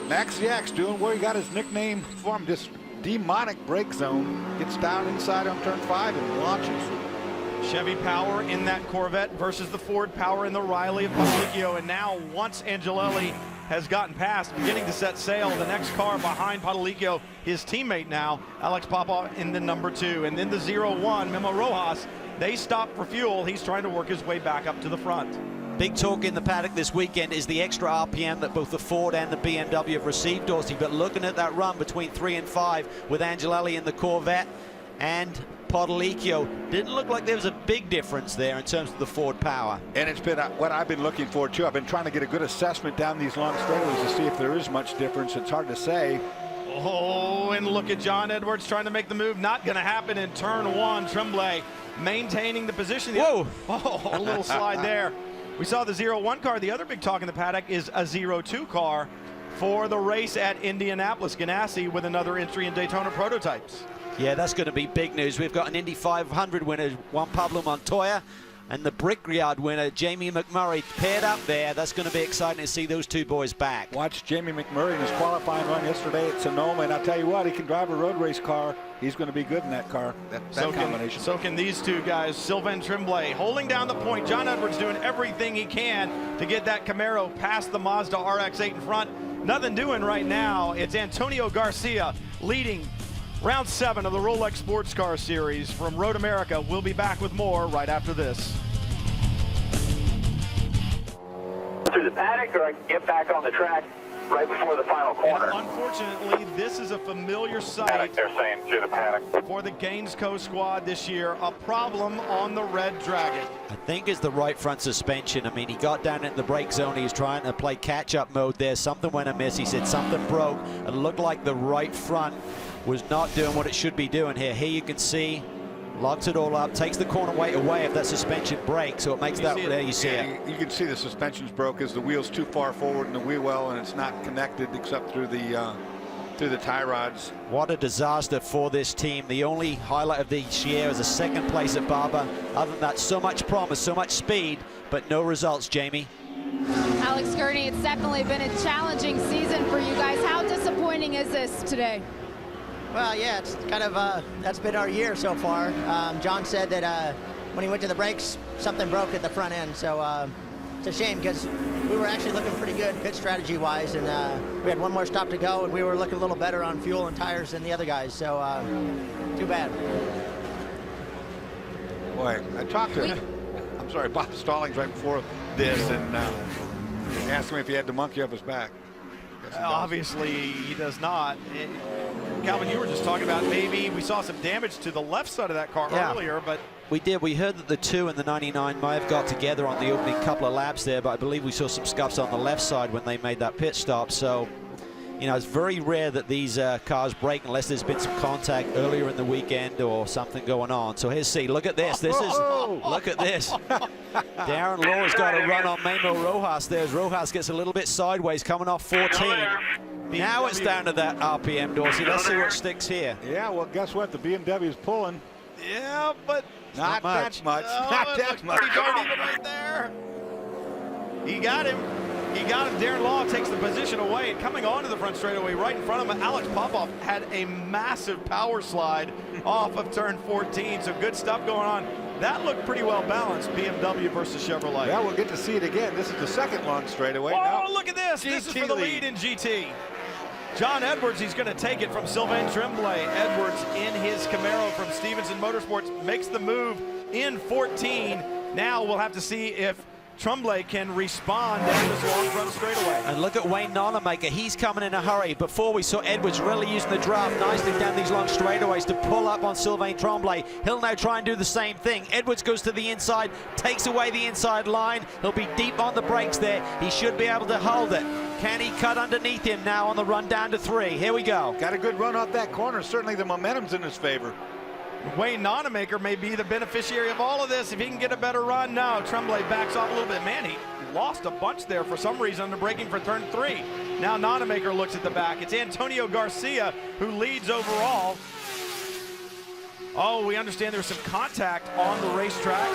Max the Axe doing where he got his nickname from, this demonic brake zone. Gets down inside on turn 5 and launches. Chevy power in that Corvette versus the Ford power in the Riley of Podolicchio. And now once Angelelli has gotten past, beginning to set sail, the next car behind Podolicchio, his teammate now, Alex Popoff in the number 2. And then the 0-1, Memo Rojas, they stop for fuel. He's trying to work his way back up to the front. Big talk in the paddock this weekend is the extra RPM that both the Ford and the BMW have received, Dorsey. But looking at that run between 3 and 5 with Angelelli in the Corvette and Podolicchio, didn't look like there was a big difference there in terms of the Ford power. And it's been what I've been looking for too. I've been trying to get a good assessment down these long straightaways to see if there is much difference. It's hard to say. Oh, and look at John Edwards trying to make the move. Not going to happen in turn 1. Tremblay maintaining the position. Whoa! Oh, a little slide there. We saw the 0-1 car. The other big talk in the paddock is a 0-2 car for the race at Indianapolis. Ganassi with another entry in Daytona Prototypes. Yeah, that's going to be big news. We've got an Indy 500 winner, Juan Pablo Montoya, and the Brickyard winner, Jamie McMurray, paired up there. That's going to be exciting to see those two boys back. Watch Jamie McMurray in his qualifying run yesterday at Sonoma, and I'll tell you what, he can drive a road race car. He's going to be good in that car, that combination. So can these two guys. Sylvain Tremblay holding down the point. John Edwards doing everything he can to get that Camaro past the Mazda RX-8 in front. Nothing doing right now. It's Antonio Garcia leading round 7 of the Rolex Sports Car Series from Road America. We'll be back with more right after this. Through the paddock, or I can get back on the track right before the final corner. And unfortunately, this is a familiar sight. They're saying through the paddock. For the Gainesco squad this year, a problem on the Red Dragon. I think it's the right front suspension. I mean, he got down in the brake zone. He was trying to play catch-up mode there. Something went amiss. He said something broke. It looked like the right front was not doing what it should be doing here. Here you can see, locks it all up, takes the corner weight away if that suspension breaks, so it makes that, there you see it. You can see the suspension's broke as the wheel's too far forward in the wheel well, and it's not connected except through the tie rods. What a disaster for this team. The only highlight of this year is a second place at Barber. Other than that, so much promise, so much speed, but no results, Jamie. Alex Gurney, it's definitely been a challenging season for you guys. How disappointing is this today? Well, yeah, it's kind of, that's been our year so far. John said that when he went to the brakes, something broke at the front end. So it's a shame because we were actually looking pretty good pit strategy-wise, and we had one more stop to go, and we were looking a little better on fuel and tires than the other guys. So too bad. Boy, I talked to, I'm sorry, Bob Stallings right before this, and asked him if he had the monkey up his back. Obviously, he does not. Calvin, you were just talking about maybe we saw some damage to the left side of that car earlier, but we did. We heard that the 2 and the 99 may have got together on the opening couple of laps there, but I believe we saw some scuffs on the left side when they made that pit stop. So, you know, it's very rare that these cars break unless there's been some contact earlier in the weekend or something going on. So here's C. Look at this. This is, look at this. Darren Law's got a run on Memo Rojas there as Rojas gets a little bit sideways coming off 14. Now it's down to that RPM, Dorsey. Let's see what sticks here. Yeah, well, guess what? The BMW is pulling. Yeah, but not that much. Not that much. Pretty darn even right there. He got him. He got him. Darren Law takes the position away, and coming onto the front straightaway right in front of him, Alex Popoff had a massive power slide off of turn 14. So good stuff going on. That looked pretty well balanced, BMW versus Chevrolet. Yeah, we'll get to see it again. This is the second long straightaway. Oh, now, look at this. This is for the lead in GT. John Edwards, he's going to take it from Sylvain Tremblay. Edwards in his Camaro from Stevenson Motorsports makes the move in 14. Now we'll have to see if Tremblay can respond down this long front straightaway. And look at Wayne Nonamaker. He's coming in a hurry. Before we saw Edwards really using the draft nicely down these long straightaways to pull up on Sylvain Tremblay. He'll now try and do the same thing. Edwards goes to the inside, takes away the inside line. He'll be deep on the brakes there. He should be able to hold it. Can he cut underneath him now on the run down to 3? Here we go. Got a good run off that corner. Certainly the momentum's in his favor. Wayne Nonamaker may be the beneficiary of all of this if he can get a better run. No, Tremblay backs off a little bit. Man, he lost a bunch there for some reason under braking for turn 3. Now Nonamaker looks at the back. It's Antonio Garcia who leads overall. Oh, we understand there's some contact on the racetrack.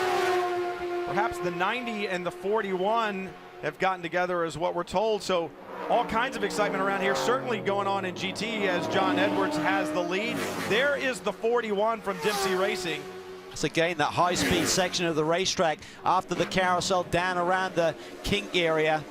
Perhaps the 90 and the 41 have gotten together is what we're told. So all kinds of excitement around here, certainly going on in GT as John Edwards has the lead. There is the 41 from Dempsey Racing. It's again that high-speed section of the racetrack after the carousel down around the Kink area.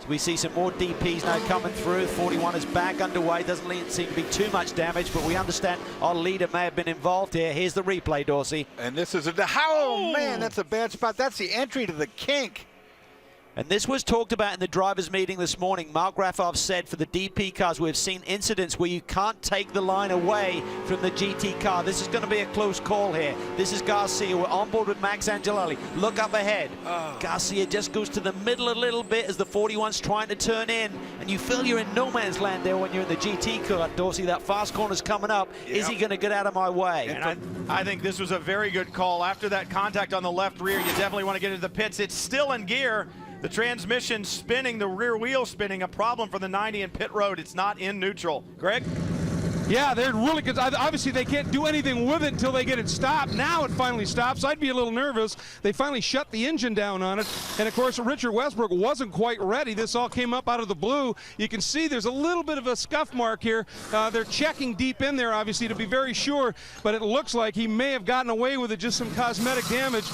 So we see some more DPs now coming through. 41 is back underway. Doesn't seem to be too much damage, but we understand our leader may have been involved here. Here's the replay, Dorsey. And this is oh man, that's a bad spot. That's the entry to the Kink. And this was talked about in the drivers' meeting this morning. Mark Grafov said for the DP cars, we've seen incidents where you can't take the line away from the GT car. This is going to be a close call here. This is Garcia. We're on board with Max Angelelli. Look up ahead. Garcia just goes to the middle a little bit as the 41's trying to turn in. And you feel you're in no man's land there when you're in the GT car, Dorsey. That fast corner's coming up. Yep. Is he going to get out of my way? And I think this was a very good call. After that contact on the left rear, you definitely want to get into the pits. It's still in gear. The transmission spinning, the rear wheel spinning, a problem for the 90 in pit road. It's not in neutral. Greg? Yeah, they're really good. Obviously, they can't do anything with it until they get it stopped. Now it finally stops. I'd be a little nervous. They finally shut the engine down on it. And, of course, Richard Westbrook wasn't quite ready. This all came up out of the blue. You can see there's a little bit of a scuff mark here. They're checking deep in there, obviously, to be very sure. But it looks like he may have gotten away with it, just some cosmetic damage.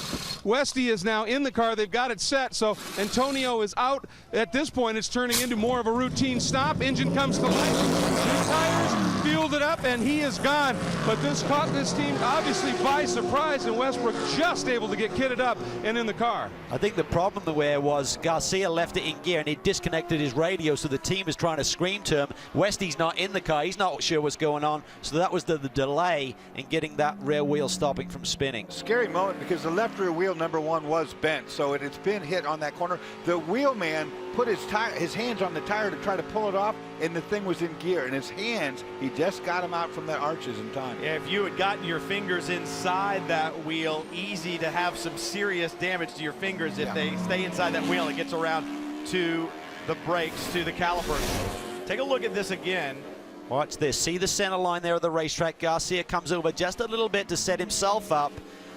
Westy is now in the car. They've got it set. So Antonio is out. At this point, it's turning into more of a routine stop. Engine comes to life. New tires, fueled it up, and he is gone. But this caught this team obviously by surprise, and Westbrook just able to get kitted up and in the car. I think the problem there was Garcia left it in gear and he disconnected his radio, so the team is trying to scream to him. Westy's not in the car. He's not sure what's going on. So that was the delay in getting that rear wheel stopping from spinning. Scary moment because the left rear wheel, number one, was bent. So it's been hit on that corner. The wheelman put his hands on the tire to try to pull it off, and the thing was in gear. And his hands, he just got him out from the arches in time. Yeah, if you had gotten your fingers inside that wheel, easy to have some serious damage to your fingers if they stay inside that wheel. It gets around to the brakes, to the calipers. Take a look at this again. Watch this. See the center line there of the racetrack. Garcia comes over just a little bit to set himself up.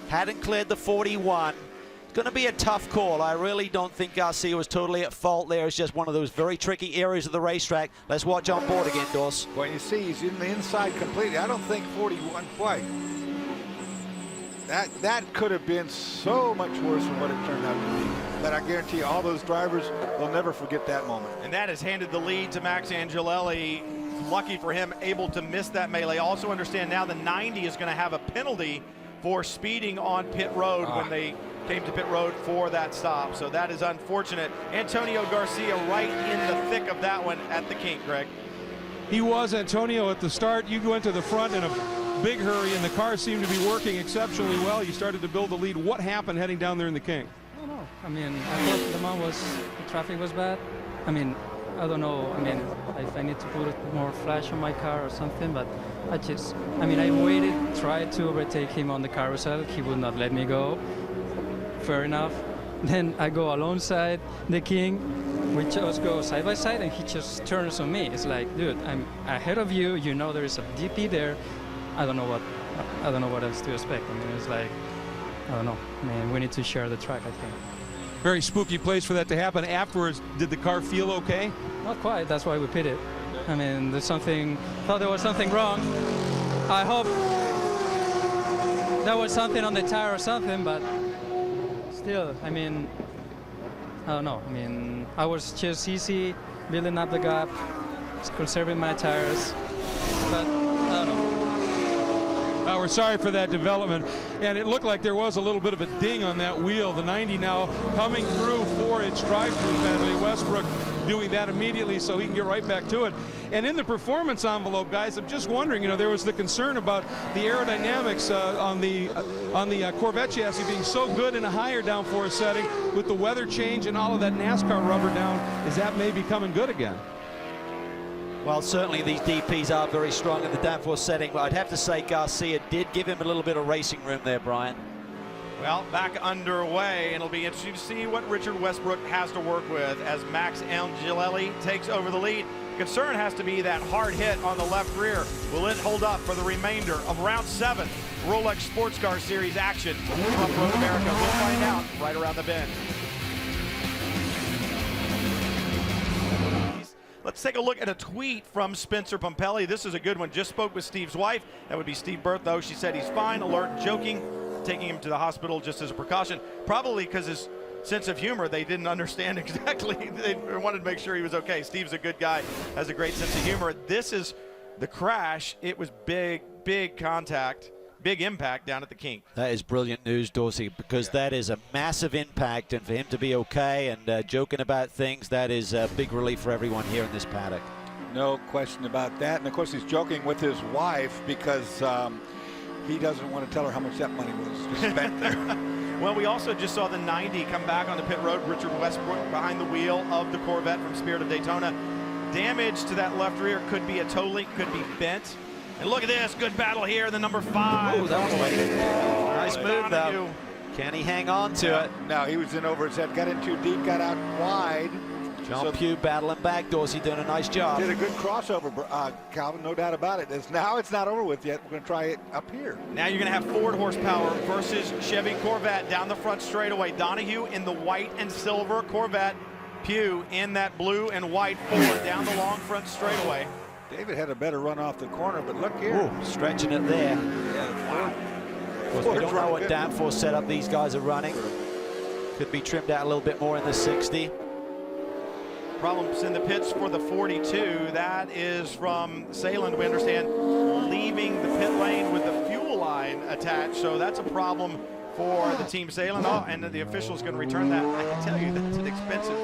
Hadn't cleared the 41. It's going to be a tough call. I really don't think Garcia was totally at fault there. It's just one of those very tricky areas of the racetrack. Let's watch on board again, Doss. Well, you see he's in the inside completely. I don't think 41 quite. That could have been so much worse than what it turned out to be. But I guarantee you, all those drivers will never forget that moment. And that has handed the lead to Max Angelelli. Lucky for him, able to miss that melee. Also understand now the 90 is going to have a penalty for speeding on pit road when they came to pit road for that stop. So that is unfortunate. Antonio Garcia right in the thick of that one at the Kink, Greg. He was, Antonio, at the start. You went to the front in a big hurry, and the car seemed to be working exceptionally well. You started to build the lead. What happened heading down there in the Kink? I don't know. I mean, I thought the traffic was bad. I mean, I don't know. I mean, if I need to put more flash on my car or something, but I waited, tried to overtake him on the carousel. He would not let me go. Fair enough. Then I go alongside the King. We just go side by side, and he just turns on me. It's like, dude, I'm ahead of you. You know there is a DP there. I don't know what else to expect. I mean, it's like, I don't know. I mean, we need to share the track, I think. Very spooky place for that to happen. Afterwards, did the car feel okay? Not quite. That's why we pitted. I mean, thought there was something wrong. I hope there was something on the tire or something, but still, I mean, I don't know. I mean, I was just easy building up the gap, conserving my tires, but I don't know. We're sorry for that development, and it looked like there was a little bit of a ding on that wheel. The 90 now coming through for its drive-through penalty. Westbrook doing that immediately so he can get right back to it. And in the performance envelope, guys, I'm just wondering, you know, there was the concern about the aerodynamics on the Corvette chassis being so good in a higher downforce setting with the weather change and all of that NASCAR rubber down. Is that maybe coming good again? Well, certainly these DPs are very strong in the downforce setting, but I'd have to say Garcia did give him a little bit of racing room there, Brian. Well, back underway, and it'll be interesting to see what Richard Westbrook has to work with as Max Angelelli takes over the lead. Concern has to be that hard hit on the left rear. Will it hold up for the remainder of round 7? Rolex Sports Car Series action from Road America. We'll find out right around the bend. Let's take a look at a tweet from Spencer Pompelli. This is a good one. Just spoke with Steve's wife. That would be Steve Berthoud. She said he's fine, alert, and joking, taking him to the hospital just as a precaution. Probably because his sense of humor, they didn't understand exactly. They wanted to make sure he was okay. Steve's a good guy, has a great sense of humor. This is the crash. It was big contact, big impact down at the Kink. That is brilliant news, Dorsey, because that is a massive impact, and for him to be okay and joking about things, that is a big relief for everyone here in this paddock. No question about that. And of course, he's joking with his wife because he doesn't want to tell her how much that money was spent there. Well, we also just saw the 90 come back on the pit road. Richard Westbrook behind the wheel of the Corvette from Spirit of Daytona. Damage to that left rear, could be a toe link, could be bent. And look at this, good battle here, the number 5. Ooh, that was nice move, though. Can he hang on to it? No, he was in over his head, got in too deep, got out wide, John Pugh battling back. Dorsey doing a nice job. Did a good crossover, Calvin, no doubt about it. Now it's not over with yet. We're going to try it up here. Now you're going to have Ford horsepower versus Chevy Corvette down the front straightaway. Donahue in the white and silver Corvette. Pugh in that blue and white Ford down the long front straightaway. David had a better run off the corner, but look here. Ooh, stretching it there. Yeah, wow. Of course, we don't know what downforce setup these guys are running. Could be trimmed out a little bit more in the 60. Problems in the pits for the 42. That is from Seyland, we understand, leaving the pit lane with the fuel line attached. So that's a problem for the team Seyland. Oh, and the official's going to return that. I can tell you that's an expensive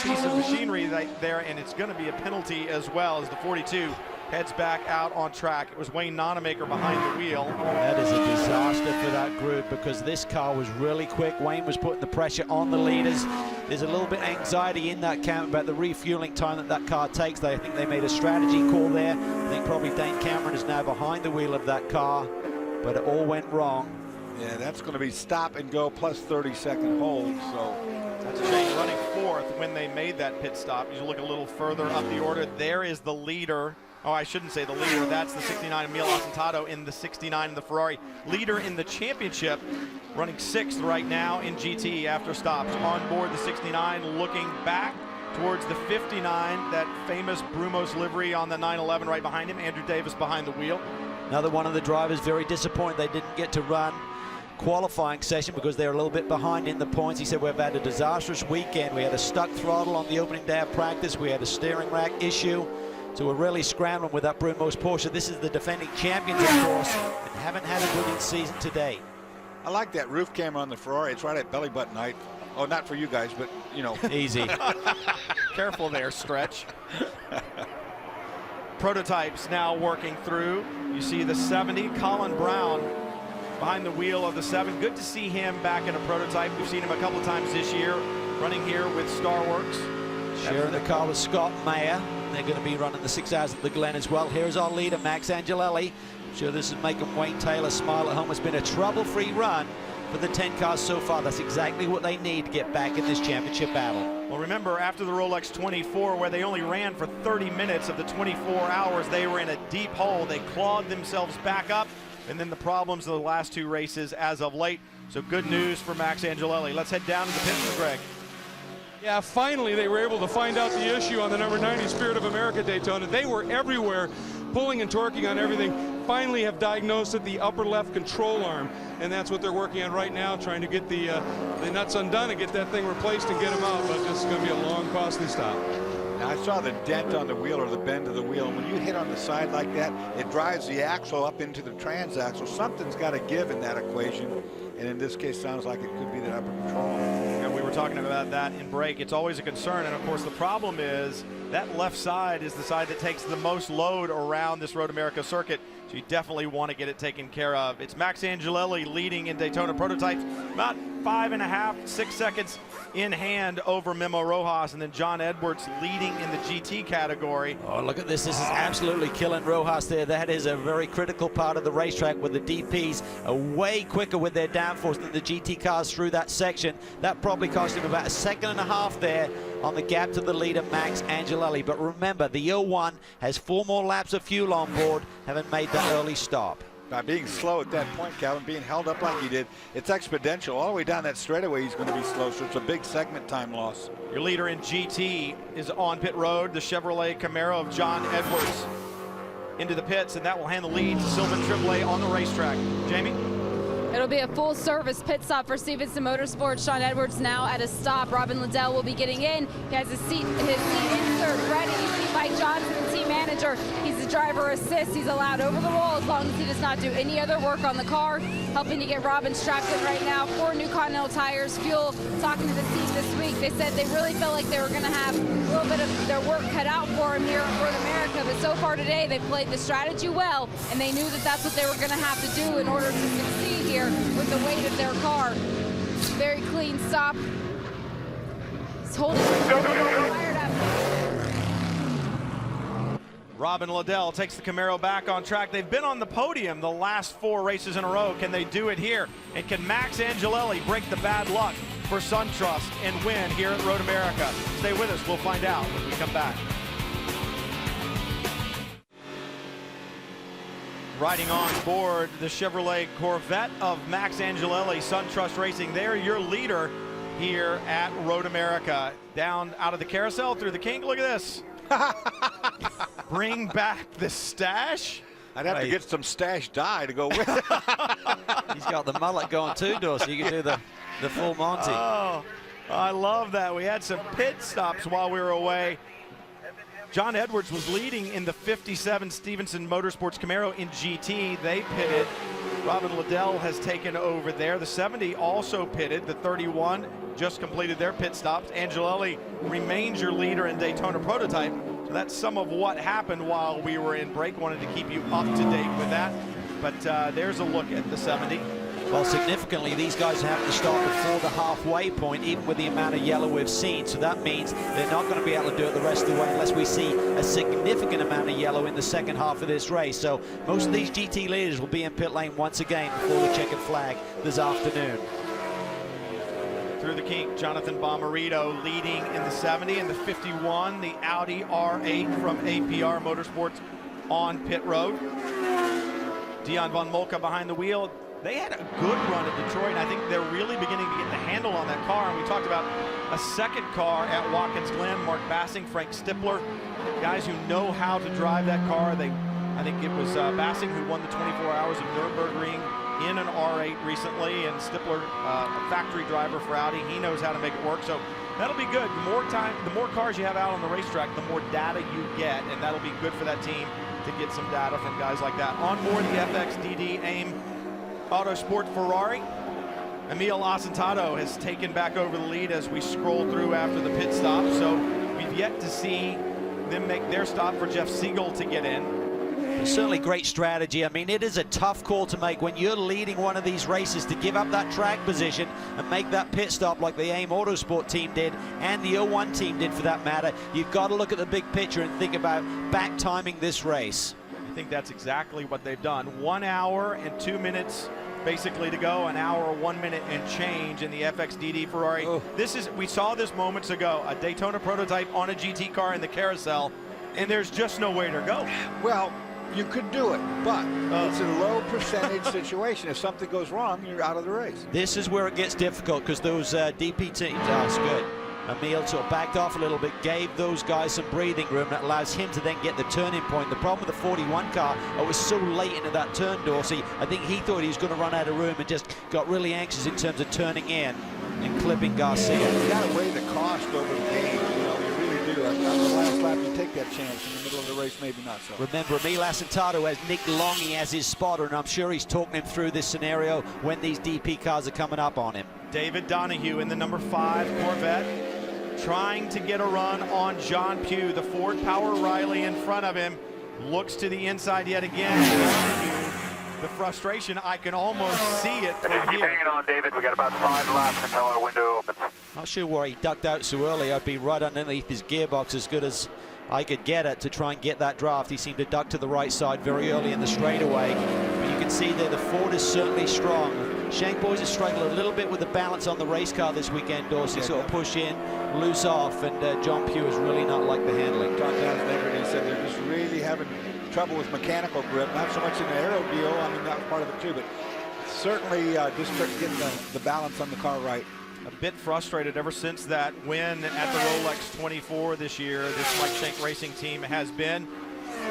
piece of machinery right there, and it's going to be a penalty as well as the 42 heads back out on track. It was Wayne Nonemaker behind the wheel. That is a disaster for that group because this car was really quick. Wayne was putting the pressure on the leaders. There's a little bit of anxiety in that camp about the refueling time that car takes. I think they made a strategy call there. I think probably Dane Cameron is now behind the wheel of that car, but it all went wrong. Yeah, that's going to be stop and go plus 30-second hold. So that's a shame. Running fourth when they made that pit stop. You look a little further up the order. There is the leader. Oh, I shouldn't say the leader. That's the 69 Emil Asentado in the 69 in the Ferrari. Leader in the championship, running sixth right now in GT after stops. On board the 69, looking back towards the 59, that famous Brumos livery on the 911 right behind him. Andrew Davis behind the wheel. Another one of the drivers very disappointed they didn't get to run qualifying session because they're a little bit behind in the points. He said we've had a disastrous weekend. We had a stuck throttle on the opening day of practice. We had a steering rack issue. So we're really scrambling with that Brumos Porsche. This is the defending champions, of course, and haven't had a winning season to date. I like that roof camera on the Ferrari. It's right at belly button height. Oh, not for you guys, but, you know. Easy. Careful there, Stretch. Prototypes now working through. You see the 70, Colin Brown behind the wheel of the 7. Good to see him back in a prototype. We've seen him a couple of times this year, running here with Starworks. Sharing the car with Scott Mayer. They're going to be running the 6 hours at the Glen as well. Here's our leader, Max Angelelli. I'm sure this is making Wayne Taylor smile at home. It's been a trouble-free run for the 10 cars so far. That's exactly what they need to get back in this championship battle. Well, remember, after the Rolex 24, where they only ran for 30 minutes of the 24 hours, they were in a deep hole. They clawed themselves back up, and then the problems of the last 2 races as of late. So good news for Max Angelelli. Let's head down to the pits, Greg. Yeah, finally they were able to find out the issue on the number 90 Spirit of America Daytona. They were everywhere, pulling and torquing on everything. Finally have diagnosed it, the upper left control arm, and that's what they're working on right now, trying to get the nuts undone and get that thing replaced and get them out. But this is going to be a long, costly stop. Now, I saw the dent on the wheel or the bend of the wheel. And when you hit on the side like that, it drives the axle up into the transaxle. Something's got to give in that equation. And in this case, sounds like it could be the upper control. And we were talking about that in break. It's always a concern. And of course, the problem is that left side is the side that takes the most load around this Road America circuit. So you definitely want to get it taken care of. It's Max Angelelli leading in Daytona prototypes, about 5.5, 6 seconds in hand over Memo Rojas, and then John Edwards leading in the GT category. Oh, look at this. This is absolutely killing Rojas there. That is a very critical part of the racetrack where the DPs are way quicker with their downforce than the GT cars through that section. That probably cost him about 1.5 seconds there on the gap to the leader, Max Angelelli. But remember, the 01 has 4 more laps of fuel on board, haven't made that early stop. By being slow at that point, Calvin, being held up like he did, it's exponential. All the way down that straightaway, he's going to be slow, so it's a big segment time loss. Your leader in GT is on pit road, the Chevrolet Camaro of John Edwards into the pits, and that will hand the lead to Sylvan Triplet on the racetrack. Jamie? It'll be a full-service pit stop for Stevenson Motorsports. Sean Edwards now at a stop. Robin Liddell will be getting in. He has his seat insert ready. You see Mike Johnson, the team manager. He's the driver assist. He's allowed over the wall as long as he does not do any other work on the car. Helping to get Robin strapped in right now. 4 new Continental tires, fuel. Talking to the team this week, they said they really felt like they were going to have a little bit of their work cut out for him here at Road America. But so far today, they played the strategy well, and they knew that that's what they were going to have to do in order to succeed here with the weight of their car. Very clean stop. He's holding fired up. Robin Liddell takes the Camaro back on track. They've been on the podium the last 4 races in a row. Can they do it here? And can Max Angelelli break the bad luck for SunTrust and win here at Road America? Stay with us. We'll find out when we come back. Riding on board the Chevrolet Corvette of Max Angelelli, SunTrust Racing. They're your leader here at Road America. Down out of the carousel through the Kink. Look at this. Bring back the stash. I'd have to get some stash dye to go with it. He's got the mullet going too, Dorsey. You can do the full Monty. Oh, I love that. We had some pit stops while we were away. John Edwards was leading in the 57 Stevenson Motorsports Camaro in GT. They pitted. Robin Liddell has taken over there. The 70 also pitted. The 31 just completed their pit stops. Angelelli remains your leader in Daytona Prototype. So that's some of what happened while we were in break. Wanted to keep you up to date with that. But there's a look at the 70. Well, significantly, these guys have to start before the halfway point, even with the amount of yellow we've seen. So that means they're not going to be able to do it the rest of the way unless we see a significant amount of yellow in the second half of this race. So most of these GT leaders will be in pit lane once again before the checkered flag this afternoon. Through the Kink, Jonathan Bomarito leading in the 70 and the 51, the Audi R8 from APR Motorsports on pit road. Dion von Moltke behind the wheel. They had a good run at Detroit, and I think they're really beginning to get the handle on that car. And we talked about a second car at Watkins Glen, Mark Bassing, Frank Stippler, guys who know how to drive that car. I think it was Bassing who won the 24 Hours of Nürburgring in an R8 recently, and Stippler, a factory driver for Audi, he knows how to make it work. So that'll be good. The more cars you have out on the racetrack, the more data you get, and that'll be good for that team to get some data from guys like that. On board the FXDD AIM Autosport Ferrari, Emil Asentado has taken back over the lead as we scroll through after the pit stop. So we've yet to see them make their stop for Jeff Siegel to get in. Certainly great strategy. I mean, it is a tough call to make when you're leading one of these races to give up that track position and make that pit stop like the AIM Autosport team did and the 01 team did for that matter. You've got to look at the big picture and think about back timing this race. I think that's exactly what they've done. 1 hour and 2 minutes basically to go, an hour, 1 minute and change in the FXDD Ferrari. We saw this moments ago, a Daytona prototype on a GT car in the carousel, and there's just no way to go. Well, you could do it, but it's a low percentage situation. If something goes wrong, you're out of the race. This is where it gets difficult because those DP teams, that's good. Emil sort of backed off a little bit, gave those guys some breathing room that allows him to then get the turning point. The problem with the 41 car, it was so late into that turn, Dorsey, I think he thought he was going to run out of room and just got really anxious in terms of turning in and clipping Garcia. You got to weigh the cost over the game, you know, you really do. On the last lap, you take that chance. In the middle of the race, maybe not so. Remember, Emil Asentado has Nick Longy as his spotter, and I'm sure he's talking him through this scenario when these DP cars are coming up on him. David Donahue in the number 5 Corvette, trying to get a run on John Pugh. The Ford Power Riley in front of him looks to the inside yet again. The frustration, I can almost see it from Keep here. hanging on, David. We got about 5 laps until our window opens. Not sure why he ducked out so early. I'd be right underneath his gearbox as good as I could get it to try and get that draft. He seemed to duck to the right side very early in the straightaway. But you can see there the Ford is certainly strong. Shank Boys has struggled a little bit with the balance on the race car this weekend, Dorsey. Sort of push in, loose off, and John Pugh has really not liked the handling. John Dansberger said they're just really having trouble with mechanical grip, not so much in the aero deal. I mean, that was part of it too, but certainly just getting the balance on the car right. A bit frustrated ever since that win at the Rolex 24 this year. This Mike Shank Racing team has been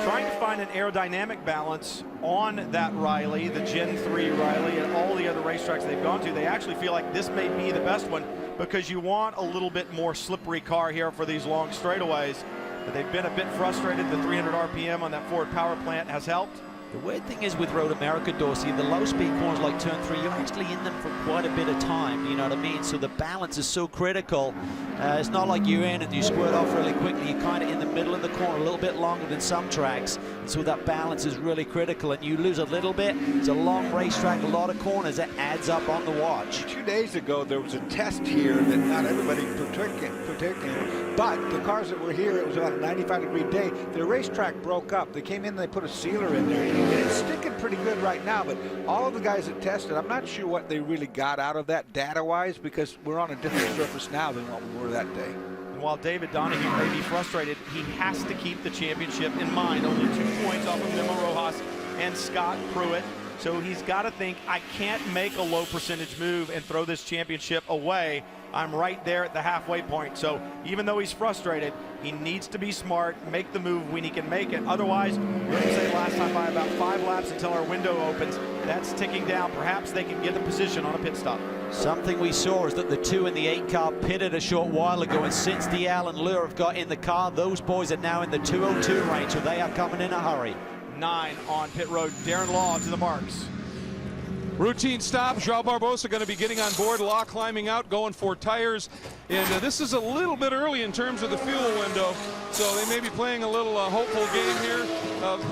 trying to find an aerodynamic balance on that Riley, the Gen 3 Riley, and all the other racetracks they've gone to. They actually feel like this may be the best one because you want a little bit more slippery car here for these long straightaways. But they've been a bit frustrated. The 300 RPM on that Ford power plant has helped. The weird thing is with Road America, Dorsey, the low-speed corners like turn 3, you're actually in them for quite a bit of time, you know what I mean? So the balance is so critical. It's not like you're in and you squirt off really quickly. You're kind of in the middle of the corner, a little bit longer than some tracks. And so that balance is really critical, and you lose a little bit. It's a long racetrack, a lot of corners. That adds up on the watch. 2 days ago, there was a test here that not everybody partook in. But the cars that were here, it was about a 95-degree day. The racetrack broke up. They came in, they put a sealer in there, and it's sticking pretty good right now. But all of the guys that tested, I'm not sure what they really got out of that data-wise, because we're on a different surface now than what we were that day. While David Donahue may be frustrated, he has to keep the championship in mind. Only 2 points off of Memo Rojas and Scott Pruitt. So he's got to think, I can't make a low percentage move and throw this championship away. I'm right there at the halfway point. So even though he's frustrated, he needs to be smart, make the move when he can make it. Otherwise, we're going to say last time by about 5 laps until our window opens. That's ticking down. Perhaps they can get a position on a pit stop. Something we saw is that the 2 in the 8 car pitted a short while ago, and since Dial and Lure have got in the car, those boys are now in the 202 range, so they are coming in a hurry. 9 on pit road. Darren Law to the marks. Routine stop. João Barbosa going to be getting on board. Law climbing out, going for tires. And this is a little bit early in terms of the fuel window, so they may be playing a little hopeful game here,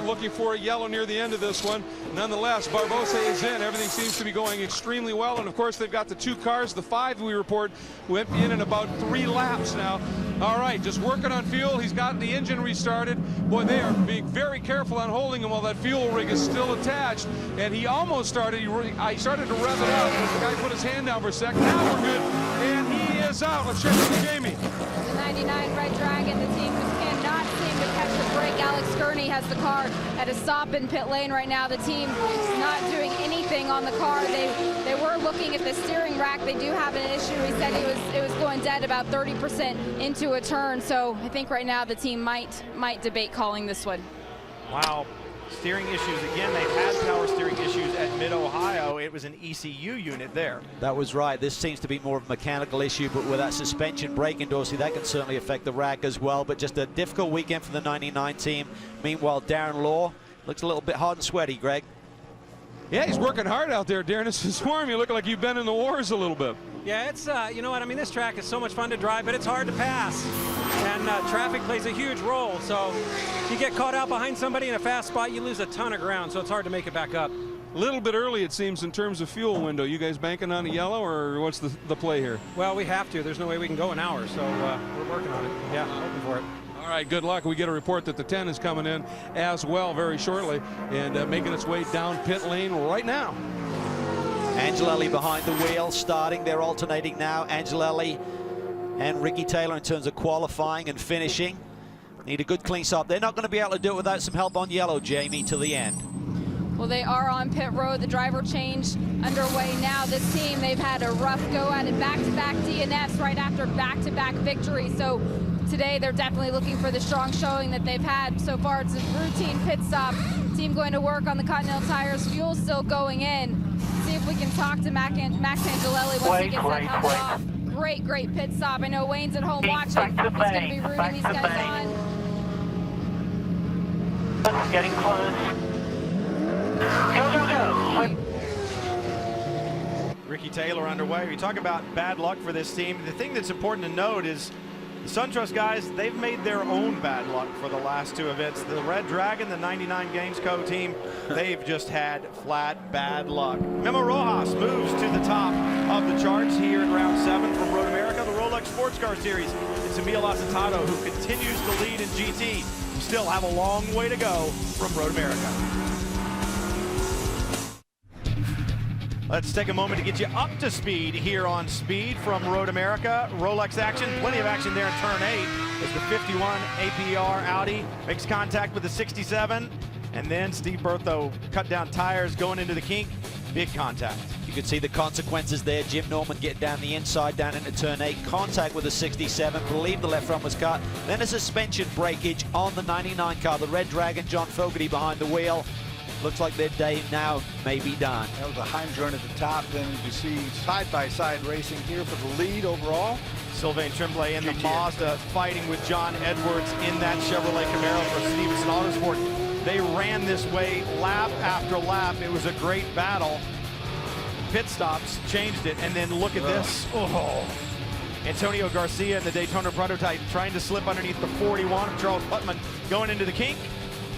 looking for a yellow near the end of this one. Nonetheless, Barbosa is in. Everything seems to be going extremely well, and of course they've got the 2 cars. The 5 we report went in about 3 laps now. All right, just working on fuel. He's got the engine restarted. Boy, they are being very careful on holding him while that fuel rig is still attached, and he almost started. I started to rev it out, but the guy put his hand down for a second. Now we're good, and he is out. Let's check with Jamie. The 99 Red Dragon, the team just cannot seem to catch the break. Alex Gurney has the car at a stop in pit lane right now. The team is not doing anything on the car. They were looking at the steering rack. They do have an issue. He said it was going dead about 30% into a turn. So I think right now the team might debate calling this one. Wow. Steering issues again. They've had power steering issues at Mid-Ohio. It was an ECU unit there. That was right. This seems to be more of a mechanical issue, but with that suspension braking, Dorsey, that can certainly affect the rack as well. But just a difficult weekend for the 99 team. Meanwhile, Darren Law looks a little bit hot and sweaty, Greg. Yeah, he's working hard out there, Darren. This is warm. You look like you've been in the wars a little bit. Yeah, it's, you know what, I mean, this track is so much fun to drive, but it's hard to pass. And traffic plays a huge role. So you get caught out behind somebody in a fast spot, you lose a ton of ground, so it's hard to make it back up. A little bit early, it seems, in terms of fuel window. You guys banking on a yellow, or what's the play here? Well, we have to. There's no way we can go an hour, so we're working on it. Yeah, hoping for it. All right, good luck. We get a report that the 10 is coming in as well very shortly and making its way down pit lane right now. Angelelli behind the wheel, starting. They're alternating now. Angelelli and Ricky Taylor in terms of qualifying and finishing. Need a good clean stop. They're not going to be able to do it without some help on yellow, Jamie, to the end. Well, they are on pit road. The driver change underway now. This team, they've had a rough go at it. Back-to-back DNFs right after back-to-back victory. So today they're definitely looking for the strong showing that they've had so far. It's a routine pit stop. Team going to work on the Continental tires. Fuel still going in. See if we can talk to Max Angelelli once he gets that helmet off. Great pit stop. I know Wayne's at home watching. He's going to be rooting these guys on. Getting close. Go. Ricky Taylor underway. We talk about bad luck for this team. The thing that's important to note is the SunTrust guys, they've made their own bad luck for the last 2 events. The Red Dragon, the 99 Games Co team, they've just had flat bad luck. Memo Rojas moves to the top of the charts here in round 7 from Road America, the Rolex Sports Car Series. It's Emil Acetato who continues to lead in GT. We still have a long way to go from Road America. Let's take a moment to get you up to speed here on Speed from Road America. Rolex action, plenty of action there in turn 8 as the 51 APR Audi makes contact with the 67. And then Steve Bertho cut down tires going into the kink. Big contact. You could see the consequences there. Jim Norman getting down the inside, down into turn 8. Contact with the 67. Believe the left front was cut. Then a suspension breakage on the 99 car. The Red Dragon, John Fogarty behind the wheel. Looks like their day now may be done. That was a Heimjourn at the top. Then you see side-by-side racing here for the lead overall. Sylvain Tremblay in the Mazda fighting with John Edwards in that Chevrolet Camaro for Stevenson Autosport. They ran this way lap after lap. It was a great battle. Pit stops changed it, and then look at this. Oh. Antonio Garcia in the Daytona prototype trying to slip underneath the 41 of Charles Putman going into the kink.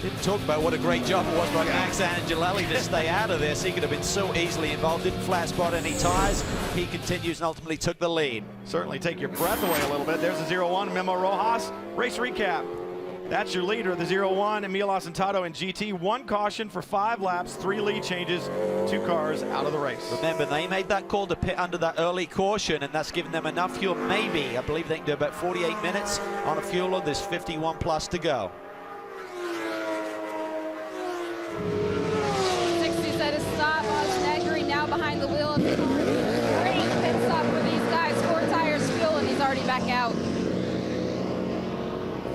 Didn't talk about what a great job it was by Max Angelelli to stay out of this. He could have been so easily involved. Didn't flat spot any tires. He continues and ultimately took the lead. Certainly take your breath away a little bit. There's a 0-1, Memo Rojas. Race recap. That's your leader, the 0-1, Emil Asentado in GT. 1 caution for 5 laps, 3 lead changes, 2 cars out of the race. Remember, they made that call to pit under that early caution, and that's given them enough fuel. Maybe, I believe they can do about 48 minutes on a fuel load. There's 51 plus to go. 60s at a stop. Negri now behind the wheel. Great pit stop for these guys. 4 tires fuel, and he's already back out.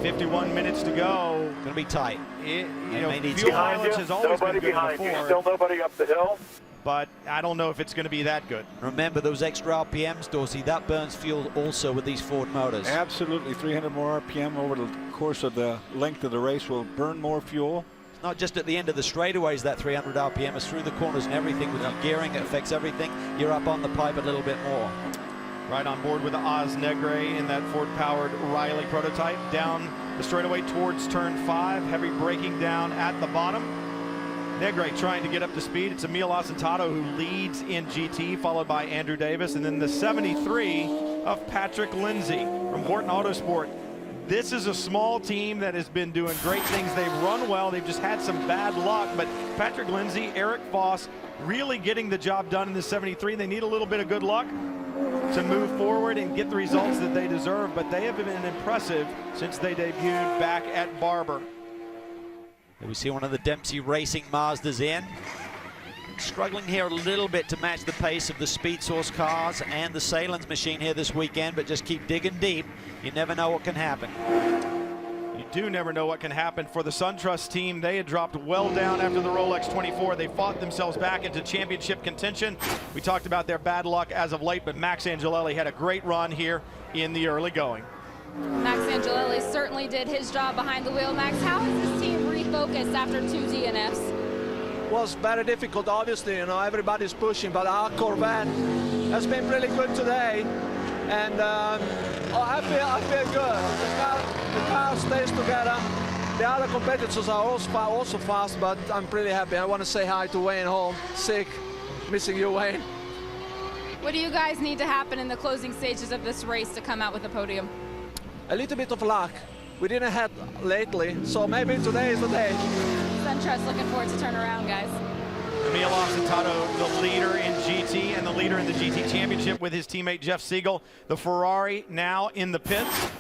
51 minutes to go. Gonna be tight. Fuel mileage has always been good before. Still nobody up the hill. But I don't know if it's going to be that good. Remember those extra RPMs, Dorsey, that burns fuel also with these Ford motors. Absolutely, 300 more RPM over the course of the length of the race will burn more fuel. It's not just at the end of the straightaways, that 300 RPM, it's through the corners and everything. With your gearing, it affects everything. You're up on the pipe a little bit more. Right on board with Oz Negre in that Ford-powered Riley prototype. Down the straightaway towards turn 5. Heavy braking down at the bottom. Negre trying to get up to speed. It's Emil Asentado who leads in GT, followed by Andrew Davis. And then the 73 of Patrick Lindsay from Horton Autosport. This is a small team that has been doing great things. They've run well. They've just had some bad luck. But Patrick Lindsay, Eric Voss really getting the job done in the 73. They need a little bit of good luck to move forward and get the results that they deserve, but they have been impressive since they debuted back at Barber. We see one of the Dempsey Racing Mazdas in. Struggling here a little bit to match the pace of the Speed Source cars and the Salins machine here this weekend, but just keep digging deep. You never know what can happen. You do never know what can happen. For the SunTrust team, they had dropped well down after the Rolex 24. They fought themselves back into championship contention. We talked about their bad luck as of late, but Max Angelelli had a great run here in the early going. Max Angelelli certainly did his job behind the wheel. Max, how has this team refocused after 2 DNFs? Was very difficult, obviously, everybody's pushing, but our Corvette has been really good today, and I feel good. The car stays together. The other competitors are also fast, but I'm pretty happy. I want to say hi to Wayne home, sick, missing you, Wayne. What do you guys need to happen in the closing stages of this race to come out with the podium? A little bit of luck. We didn't have lately, so maybe today is the day. SunTrust looking forward to turn around, guys. Emil Asentado, the leader in GT and the leader in the GT Championship with his teammate Jeff Siegel. The Ferrari now in the pits.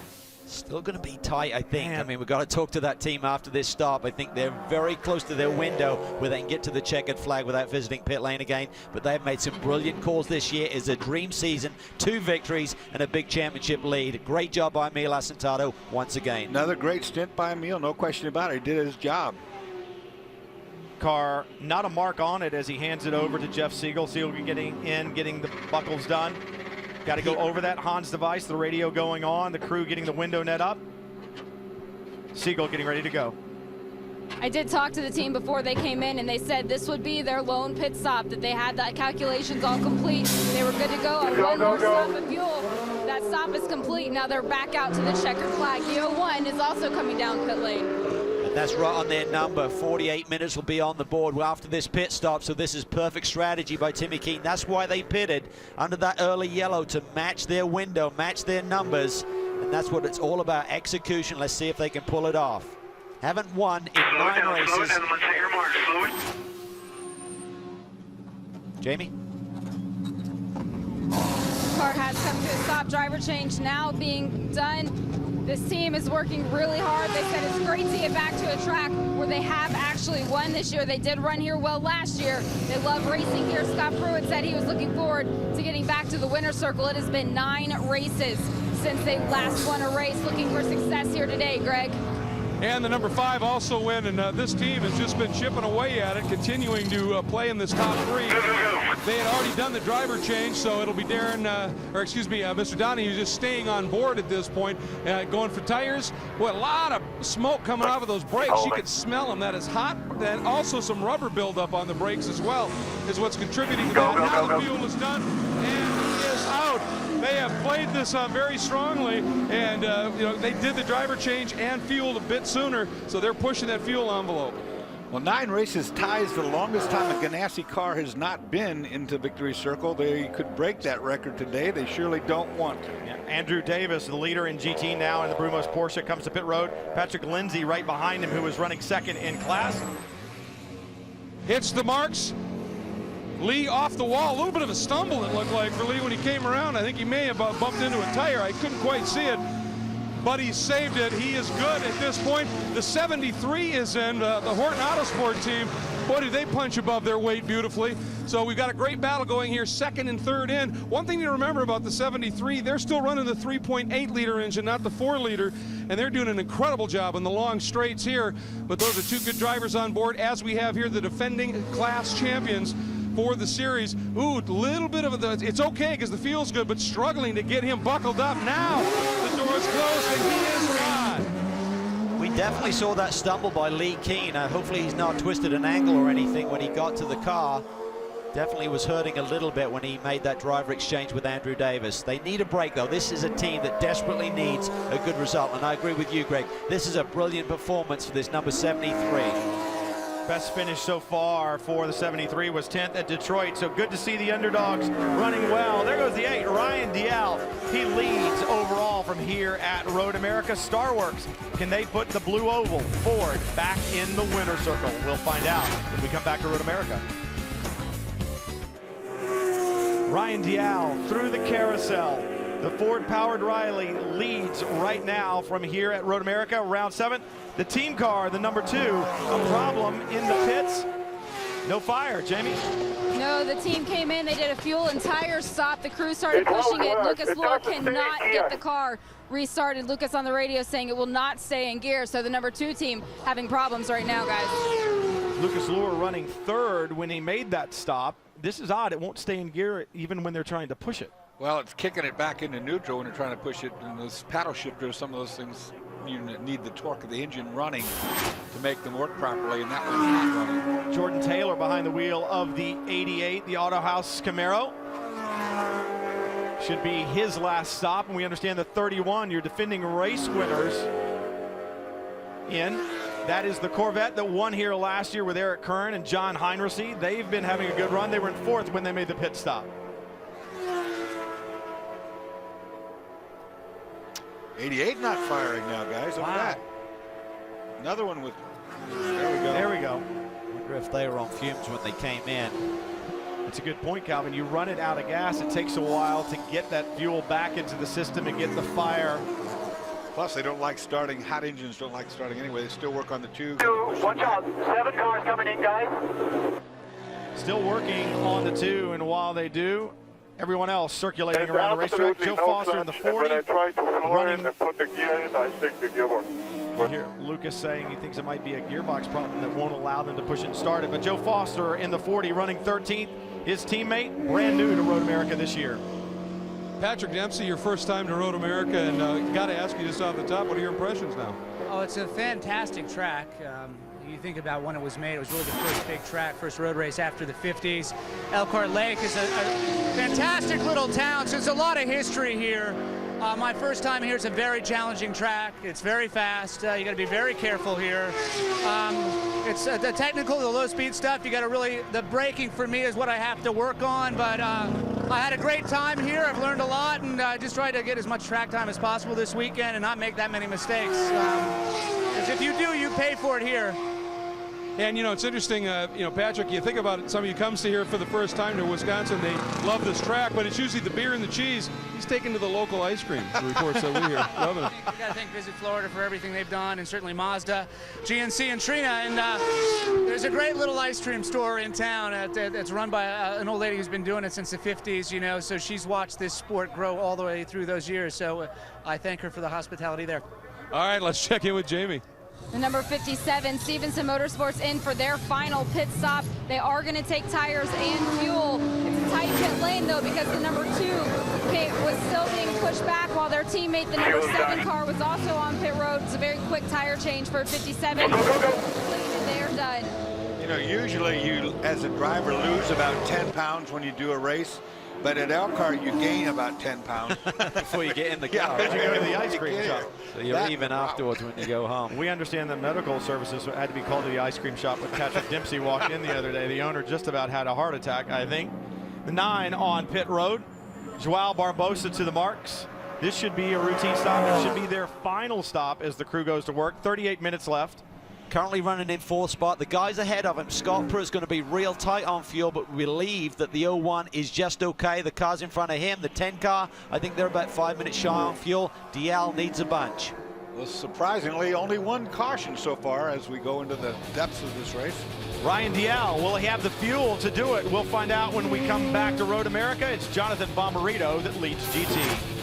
Still going to be tight, I think. I mean, we've got to talk to that team after this stop. I think they're very close to their window where they can get to the checkered flag without visiting pit lane again. But they've made some brilliant calls this year. It's a dream season, 2 victories and a big championship lead. Great job by Emil Asentado once again. Another great stint by Emil, no question about it. He did his job. Car, not a mark on it as he hands it over to Jeff Siegel. Siegel getting in, getting the buckles done. Got to go over that Hans device, the radio going on, the crew getting the window net up. Siegel getting ready to go. I did talk to the team before they came in, and they said this would be their lone pit stop, that they had that calculations all complete. They were good to go on one more stop of fuel. That stop is complete. Now they're back out to the checkered flag. The 01 is also coming down pit lane. And that's right on their number. 48 minutes will be on the board after this pit stop, so this is perfect strategy by Timmy Keane. That's why they pitted under that early yellow, to match their window, match their numbers, and that's what it's all about, execution. Let's see if they can pull it off. Haven't won in 9 races. Slow it down, let's hit your mark. Slow it. Jamie? Car has come to a stop. Driver change now being done. This team is working really hard. They said it's great to get back to a track where they have actually won this year. They did run here well last year. They love racing here. Scott Pruitt said he was looking forward to getting back to the winner's circle. It has been 9 races since they last won a race. Looking for success here today, Greg. And the number 5 also win, and this team has just been chipping away at it, continuing to play in this top 3. They had already done the driver change, so it'll be Mr. Donahue just staying on board at this point, going for tires. Boy, a lot of smoke coming off of those brakes. You could smell them. That is hot. And also some rubber buildup on the brakes as well is what's contributing to that. Now the fuel is done, and he is out. They have played this very strongly, and they did the driver change and fueled a bit sooner, so they're pushing that fuel envelope. Well, 9 races ties the longest time a Ganassi car has not been into Victory Circle. They could break that record today. They surely don't want to. Yeah. Andrew Davis, the leader in GT now in the Brumos Porsche, comes to pit road. Patrick Lindsay right behind him, who was running second in class. Hits the marks. Lee off the wall. A little bit of a stumble, it looked like, for Lee when he came around. I think he may have bumped into a tire. I couldn't quite see it, but he saved it. He is good at this point. The 73 is in, the Horton Autosport team. Boy, did they punch above their weight beautifully. So we've got a great battle going here, second and third in. One thing to remember about the 73, they're still running the 3.8 liter engine, not the 4 liter, and they're doing an incredible job in the long straights here. But those are two good drivers on board, as we have here the defending class champions for the series. Ooh, a little bit of it's okay because the field's good, but struggling to get him buckled up. Now the door is closed and he is gone. We definitely saw that stumble by Lee Keen. Hopefully he's not twisted an angle or anything when he got to the car. Definitely was hurting a little bit when he made that driver exchange with Andrew Davis. They need a break, though. This is a team that desperately needs a good result, and I agree with you, Greg. This is a brilliant performance for this number 73. Best finish so far for the 73 was 10th at Detroit, so good to see the underdogs running well. There goes the 8, Ryan Dial. He leads overall from here at Road America. Starworks, can they put the blue oval Ford back in the winner's circle? We'll find out when we come back to Road America. Ryan Dial through the carousel. The Ford-powered Riley leads right now from here at Road America, round 7. The team car, the number 2, a problem in the pits. No fire, Jamie? No, the team came in, they did a fuel and tire stop. The crew started pushing it. Lucas Lohr cannot get the car restarted. Lucas on the radio saying it will not stay in gear. So the number 2 team having problems right now, guys. Lucas Lohr running 3rd when he made that stop. This is odd, it won't stay in gear even when they're trying to push it. Well, it's kicking it back into neutral when you're trying to push it. And those paddle shifters, some of those things, you need the torque of the engine running to make them work properly, and that one's not running. Jordan Taylor behind the wheel of the 88, the Auto House Camaro. Should be his last stop, and we understand the 31, your defending race winners in. That is the Corvette that won here last year with Eric Kern and John Heinrichsey. They've been having a good run. They were in 4th when they made the pit stop. 88 not firing now, guys. Look at that. Another one with, there we go. There we go. Wonder if they were on fumes when they came in. That's a good point, Calvin. You run it out of gas, it takes a while to get that fuel back into the system and get the fire. Plus, they don't like starting, hot engines don't like starting anyway. They still work on the tube. Watch out, 7 cars coming in, guys. Still working on the 2, and while they do, everyone else circulating around the racetrack. Joe Foster in the 40. When I try to floor in and put the gear in, I stick the gearbox. You hear Lucas saying he thinks it might be a gearbox problem that won't allow them to push it and start it. But Joe Foster in the 40 running 13th. His teammate, brand new to Road America this year. Patrick Dempsey, your first time to Road America, and got to ask you just off the top, what are your impressions now? Oh, it's a fantastic track. You think about when it was made, it was really the first big track, first road race after the 50s. Elkhart Lake is a fantastic little town, so there's a lot of history here. My first time here, it's a very challenging track. It's very fast. You got to be very careful here. It's the technical, the low-speed stuff. You got to really, the braking for me is what I have to work on. But I had a great time here. I've learned a lot, and I just tried to get as much track time as possible this weekend and not make that many mistakes. Because if you do, you pay for it here. And, you know, it's interesting, Patrick, you think about it, somebody who comes to here for the first time to Wisconsin, they love this track, but it's usually the beer and the cheese. He's taken to the local ice cream, the reports that we hear. Loving it. You got to thank Visit Florida for everything they've done, and certainly Mazda, GNC, and Trina. And there's a great little ice cream store in town that's run by an old lady who's been doing it since the 50s, you know, so she's watched this sport grow all the way through those years. So I thank her for the hospitality there. All right, let's check in with Jamie. The number 57, Stevenson Motorsports, in for their final pit stop. They are going to take tires and fuel. It's a tight pit lane, though, because the number 2 was still being pushed back while their teammate, the number 7 car, was also on pit road. It's a very quick tire change for 57. They are done. You know, usually you, as a driver, lose about 10 pounds when you do a race. But at Elkhart, you gain about 10 pounds. Before you get in the Yeah, car. Because you go to the ice cream shop. So you're even afterwards when you go home. We understand that medical services had to be called to the ice cream shop when Patrick Dempsey walked in the other day. The owner just about had a heart attack, I think. The 9 on pit road. Joao Barbosa to the marks. This should be a routine stop. It should be their final stop as the crew goes to work. 38 minutes left. Currently running in 4th spot. The guys ahead of him, Scott Pruitt's going to be real tight on fuel, but we believe that the 01 is just okay. The cars in front of him, the 10 car, I think they're about 5 minutes shy on fuel. DL needs a bunch. Well, surprisingly, only one caution so far as we go into the depths of this race. Ryan Dial, will he have the fuel to do it? We'll find out when we come back to Road America. It's Jonathan Bomarito that leads GT.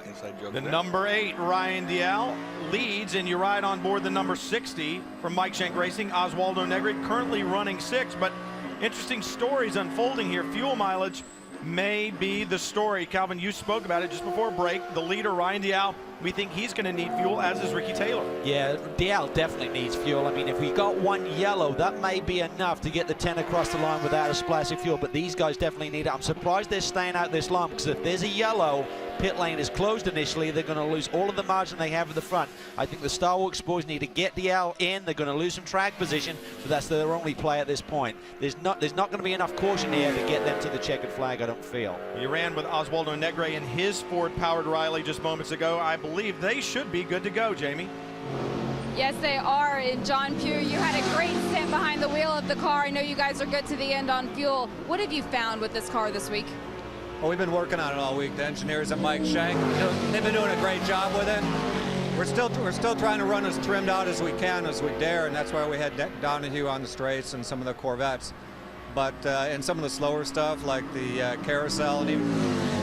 Inside joke. The number 8, Ryan Dial, leads, and you ride on board the number 60 from Mike Shank Racing. Oswaldo Negri currently running 6, but interesting stories unfolding here. Fuel mileage may be the story. Calvin, you spoke about it just before break. The leader, Ryan Dial, we think he's going to need fuel, as is Ricky Taylor. Yeah, Dial definitely needs fuel. I mean, if we got one yellow, that may be enough to get the 10 across the line without a splash of fuel, but these guys definitely need it. I'm surprised they're staying out this long, because if there's a yellow, pit lane is closed initially, they're going to lose all of the margin they have at the front. I think the Star Wars boys need to get Dial in. They're going to lose some track position, but that's their only play at this point. There's not going to be enough caution here to get them to the checkered flag, I don't feel. You ran with Oswaldo Negri in his Ford-powered Riley just moments ago. I believe they should be good to go, Jamie. Yes, they are. And John Pugh, you had a great stint behind the wheel of the car. I know you guys are good to the end on fuel. What have you found with this car this week? Well, we've been working on it all week. The engineers at Mike Shank, they've been doing a great job with it. We're still trying to run as trimmed out as we can, as we dare, and that's why we had Donahue on the straights and some of the Corvettes. But in some of the slower stuff, like the carousel and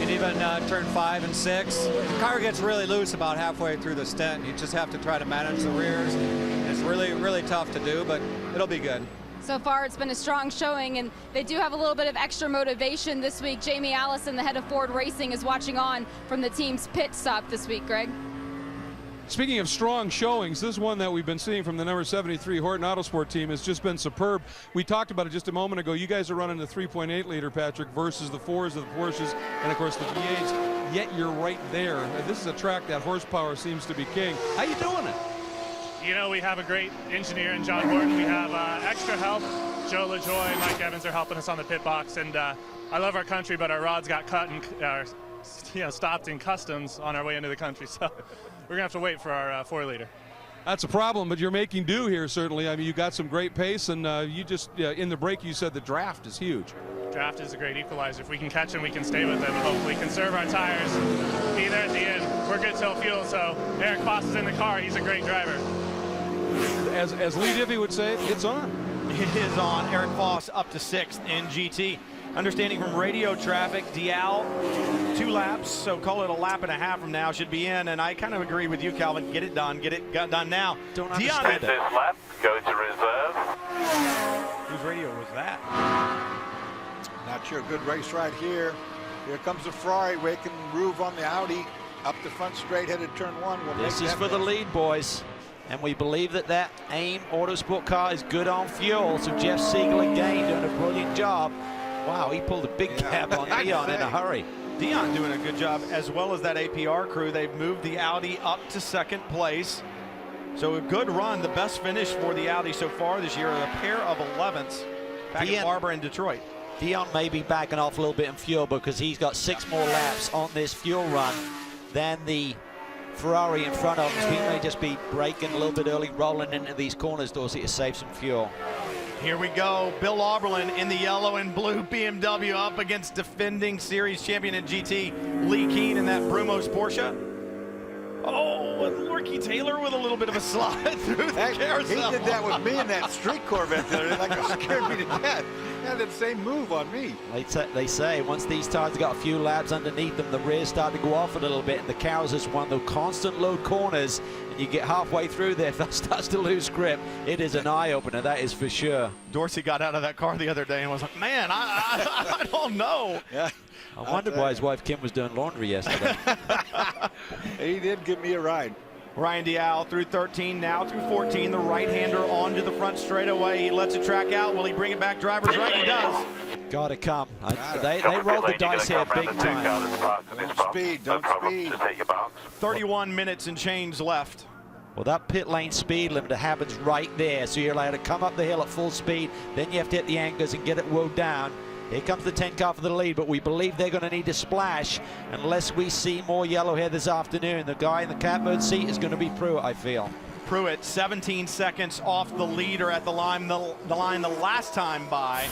even turn 5 and 6, the car gets really loose about halfway through the stint. You just have to try to manage the rears. It's really, really tough to do, but it'll be good. So far, it's been a strong showing, and they do have a little bit of extra motivation this week. Jamie Allison, the head of Ford Racing, is watching on from the team's pit stop this week, Greg. Speaking of strong showings, this one that we've been seeing from the number 73 Horton Autosport team has just been superb. We talked about it just a moment ago. You guys are running the 3.8 liter, Patrick, versus the 4s of the Porsches and, of course, the V8s, yet you're right there. This is a track that horsepower seems to be king. How you doing it? You know, we have a great engineer in John Horton. We have extra help. Joe LaJoy and Mike Evans are helping us on the pit box. And I love our country, but our rods got cut and stopped in customs on our way into the country. So we're going to have to wait for our 4-liter. That's a problem, but you're making do here, certainly. I mean, you got some great pace, and you just, in the break, you said the draft is huge. Draft is a great equalizer. If we can catch them, we can stay with them and hopefully conserve our tires, be there at the end. We're good till fuel, so Eric Foss is in the car. He's a great driver. As Lee Diffie would say, it's on. It is on. Eric Foss up to 6th in GT. Understanding from radio traffic, Dial 2 laps, so call it a lap and a half from now, should be in. And I kind of agree with you, Calvin. Get it done. Get it done now. Don't Dion, understand This lap, go to reserve. whose radio was that? Not sure. Good race right here. Here comes the Ferrari raking groove on the Audi. Up the front straight, headed turn 1. We'll This is for the lead, boys. And we believe that that AIM Autosport car is good on fuel. So Jeff Siegel again doing a brilliant job. Wow, he pulled a big cab on Dion in a hurry. Dion doing a good job, as well as that APR crew. They've moved the Audi up to 2nd place. So a good run. The best finish for the Audi so far this year, a pair of 11ths. Back at Barber in Detroit. Dion may be backing off a little bit in fuel because he's got 6 more laps on this fuel run than the Ferrari in front of him. So he may just be braking a little bit early, rolling into these corners, Dorsey, to save some fuel. Here we go. Bill Auberlin in the yellow and blue BMW up against defending series champion in GT, Lee Keen in that Brumos Porsche. Oh, and Ricky Taylor with a little bit of a slide through the carousel. He did that with me in that street Corvette the other day. Like, it scared me to death. He had that same move on me. They say once these tires got a few laps underneath them, the rears start to go off a little bit, and the Cows is one of those constant load corners, and you get halfway through there, if that starts to lose grip, it is an eye-opener, that is for sure. Dorsey got out of that car the other day and was like, man, I don't know. Yeah. I wondered why his wife Kim was doing laundry yesterday. He did give me a ride. Ryan Dial through 13, now through 14. The right-hander onto the front straightaway. He lets it track out. Will he bring it back driver's right? He does. Gotta come. They rolled the dice here big time. Don't speed. 31 minutes and change left. Well, that pit lane speed limiter happens right there. So you're allowed to come up the hill at full speed. Then you have to hit the anchors and get it wound down. Here comes the 10 car for the lead, but we believe they're going to need to splash unless we see more yellow here this afternoon. The guy in the catbird seat is going to be Pruitt, I feel. Pruitt, 17 seconds off the leader at the line the last time by.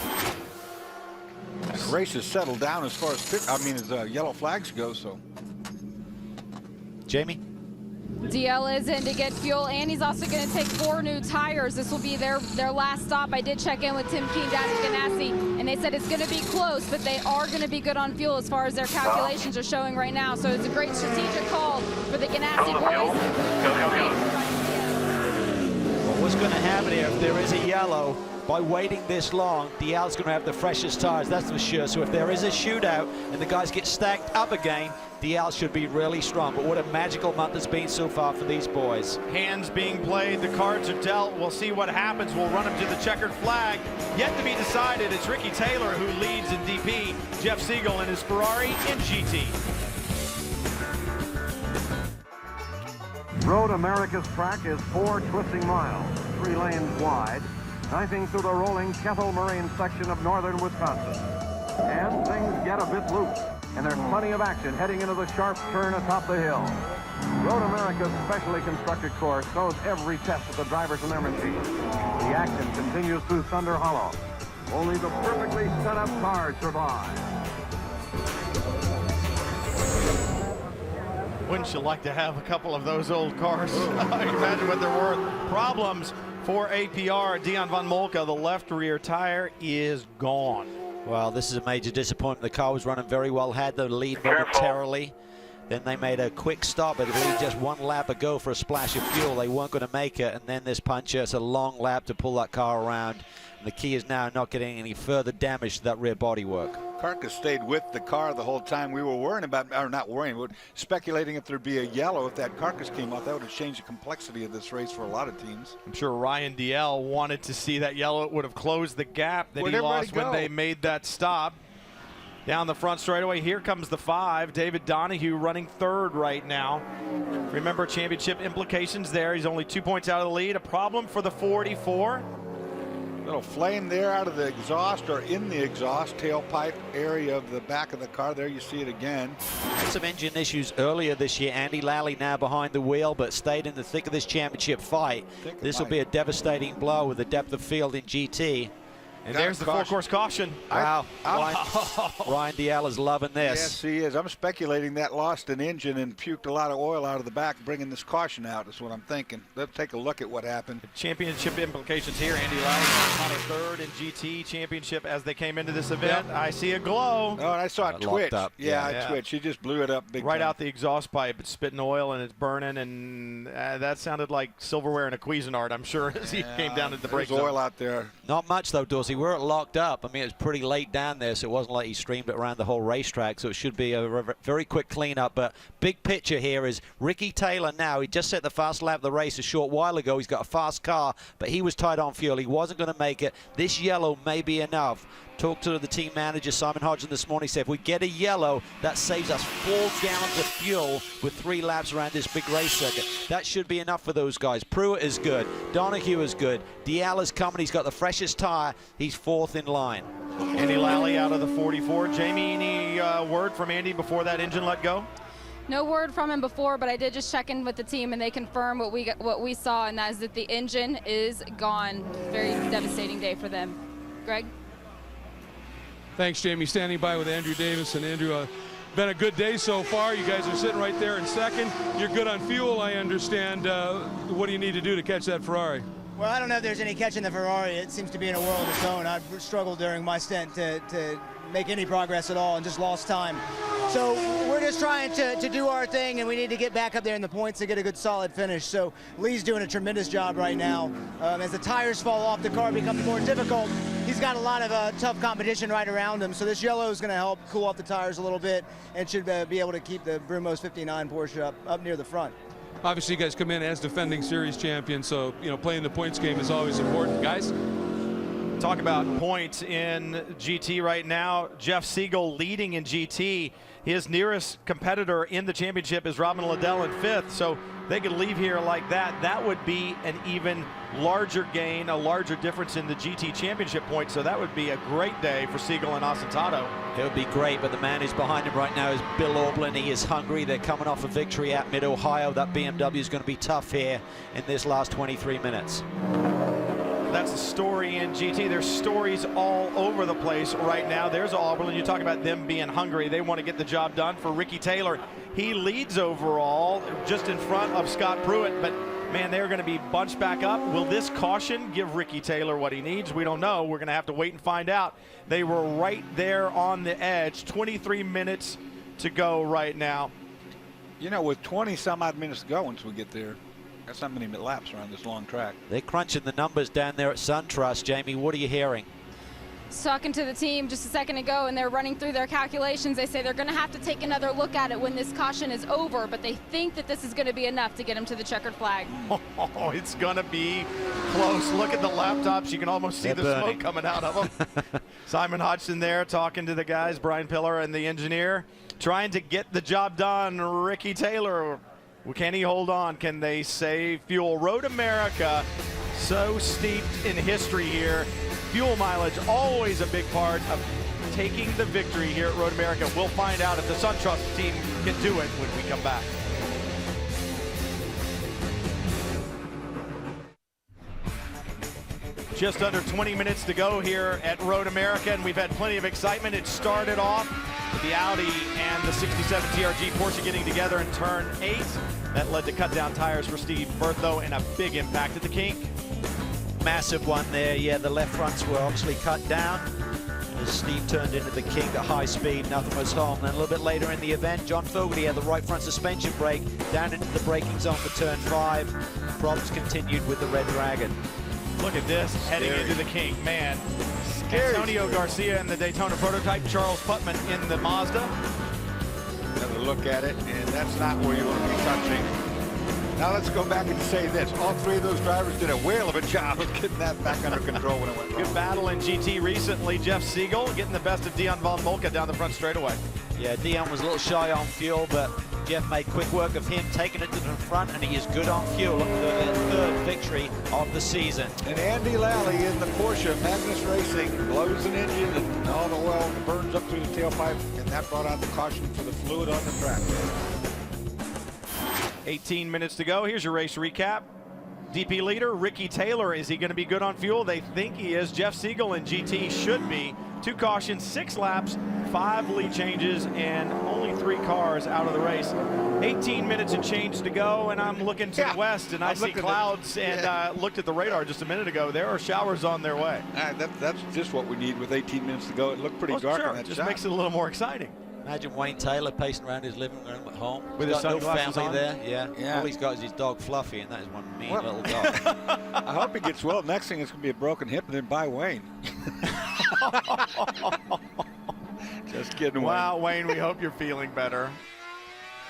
The race has settled down as far as yellow flags go. So, Jamie. DL is in to get fuel, and he's also going to take 4 new tires. This will be their last stop. I did check in with Tim Keen down at Ganassi, and they said it's going to be close, but they are going to be good on fuel as far as their calculations are showing right now. So it's a great strategic call for the Ganassi boys. Well, what's going to happen here if there is a yellow? By waiting this long, DL's going to have the freshest tires, that's for sure. So if there is a shootout and the guys get stacked up again, DL should be really strong. But what a magical month it's been so far for these boys. Hands being played, the cards are dealt. We'll see what happens. We'll run them to the checkered flag. Yet to be decided, it's Ricky Taylor who leads in DP, Jeff Siegel in his Ferrari in GT. Road America's track is 4 twisting miles, 3 lanes wide, knifing through the rolling Kethel Moraine section of northern Wisconsin. And things get a bit loose, and there's plenty of action heading into the sharp turn atop the hill. Road America's specially constructed course shows every test of the drivers and their machines. The action continues through Thunder Hollow. Only the perfectly set up cars survive. Wouldn't you like to have a couple of those old cars? Imagine what they're worth. Problems for APR. Dion von Molke, the left rear tire is gone. Well, this is a major disappointment. The car was running very well, had the lead momentarily. Then they made a quick stop. It lead just 1 lap ago for a splash of fuel. They weren't going to make it, and then this puncher, it's a long lap to pull that car around. And the key is now not getting any further damage to that rear bodywork. Carcass stayed with the car the whole time. We were worrying about, or not worrying, but speculating if there'd be a yellow. If that Carcass came off, that would have changed the complexity of this race for a lot of teams. I'm sure Ryan DL wanted to see that yellow. It would have closed the gap that he lost when they made that stop. Down the front straightaway, here comes the 5. David Donahue running 3rd right now. Remember championship implications there. He's only 2 points out of the lead. A problem for the 44. Little flame there out of the exhaust or in the exhaust tailpipe area of the back of the car. There you see it again. Had some engine issues earlier this year. Andy Lally now behind the wheel, but stayed in the thick of this championship fight. This will be a devastating blow with the depth of field in GT. And there's the full-course caution. Wow. Ryan DL is loving this. Yes, he is. I'm speculating that lost an engine and puked a lot of oil out of the back, bringing this caution out is what I'm thinking. Let's take a look at what happened. Championship implications here. Andy Lally on a 3rd in GT championship as they came into this event. Yep. I see a glow. Oh, and I saw it twitch. Yeah, it twitched. He just blew it up big right time. out the exhaust pipe. It's spitting oil and it's burning, and that sounded like silverware in a Cuisinart, I'm sure, as he came down at the brake zone. There's oil out there. Not much, though, Dorsey. We're locked up. I mean, it's pretty late down there, so it wasn't like he streamed it around the whole racetrack, so it should be a very quick cleanup. But big picture here is Ricky Taylor now. He just set the fast lap of the race a short while ago. He's got a fast car, but he was tight on fuel. He wasn't going to make it. This yellow may be enough. Talked to the team manager, Simon Hodgson, this morning. He said, if we get a yellow, that saves us 4 gallons of fuel with 3 laps around this big race circuit. That should be enough for those guys. Pruitt is good. Donahue is good. DL is coming. He's got the freshest tire. He's 4th in line. Andy Lally out of the 44. Jamie, any word from Andy before that engine let go? No word from him before, but I did just check in with the team, and they confirmed what we saw, and that is that the engine is gone. Very devastating day for them. Greg? Thanks, Jamie. Standing by with Andrew Davis. And Andrew, been a good day so far. You guys are sitting right there in 2nd. You're good on fuel, I understand. What do you need to do to catch that Ferrari? Well, I don't know if there's any catching the Ferrari. It seems to be in a world of its own. I've struggled during my stint to make any progress at all and just lost time. So we're just trying to do our thing, and we need to get back up there in the points to get a good solid finish. So Lee's doing a tremendous job right now. As the tires fall off, the car becomes more difficult. He's got a lot of tough competition right around him, so this yellow is going to help cool off the tires a little bit and should be able to keep the Brumos 59 Porsche up near the front. obviously you guys come in as defending series champions, so playing the points game is always important, guys. Talk about points in GT right now. Jeff Siegel leading in GT. His nearest competitor in the championship is Robin Liddell in 5th, so they could leave here like that. That would be an even larger gain, a larger difference in the GT championship points, so that would be a great day for Siegel and Asentato. It would be great, but the man who's behind him right now is Bill Aublin. He is hungry. They're coming off a victory at Mid-Ohio. That BMW is going to be tough here in this last 23 minutes. That's the story in GT. There's stories all over the place right now. There's Auburn. You talk about them being hungry. They want to get the job done. For Ricky Taylor, he leads overall just in front of Scott Pruitt, but man, they're going to be bunched back up. Will this caution give Ricky Taylor what he needs? We don't know. We're going to have to wait and find out. They were right there on the edge. 23 minutes to go right now. With 20 some odd minutes to go once we get there, that's not many laps around this long track. They're crunching the numbers down there at SunTrust. Jamie, what are you hearing? Talking to the team just a second ago, and they're running through their calculations. They say they're going to have to take another look at it when this caution is over, but they think that this is going to be enough to get them to the checkered flag. Oh, it's going to be close. Look at the laptops. You can almost see the smoke coming out of them. Simon Hodgson there talking to the guys, Brian Pillar and the engineer, trying to get the job done. Ricky Taylor, can he hold on? Can they save fuel? Road America, so steeped in history here. Fuel mileage, always a big part of taking the victory here at Road America. We'll find out if the SunTrust team can do it when we come back. Just under 20 minutes to go here at Road America, and we've had plenty of excitement. It started off with the Audi and the 67 TRG Porsche getting together in turn 8. That led to cut-down tires for Steve Bertho and a big impact at the Kink. Massive one there. Yeah, the left fronts were obviously cut down as Steve turned into the Kink at high speed. Nothing was home. Then a little bit later in the event, John Fogarty had the right front suspension brake down into the braking zone for turn 5. Problems continued with the Red Dragon. Look at this, heading into the Kink, man. Antonio Garcia in the Daytona prototype, Charles Putman in the Mazda. Another look at it, and that's not where you want to be touching. Now let's go back and say this. All 3 of those drivers did a whale of a job of getting that back under control when it went wrong. Good battle in GT recently. Jeff Siegel getting the best of Dion von Moltke down the front straightaway. Yeah, Dion was a little shy on fuel, but Jeff made quick work of him, taking it to the front, and he is good on fuel. Looking for their 3rd victory of the season. And Andy Lally in the Porsche Magnus Racing blows an engine, and all the oil burns up through the tailpipe, and that brought out the caution for the fluid on the track. 18 minutes to go. Here's your race recap. DP leader Ricky Taylor, is he going to be good on fuel? They think he is. Jeff Siegel in GT should be. 2 cautions, 6 laps, 5 lead changes, and only 3 cars out of the race. 18 minutes and change to go, and I'm looking to the west, and I see clouds, and looked at the radar just a minute ago. There are showers on their way. That's just what we need with 18 minutes to go. It looked pretty dark on that just shot. makes it a little more exciting. Imagine Wayne Taylor pacing around his living room at home. With his no sunglasses family on? there. Yeah. All he's got is his dog Fluffy, and that is one mean little dog. I hope he gets well. Next thing is going to be a broken hip, and then by Wayne. Just kidding, Wayne. Wow, Wayne, we hope you're feeling better.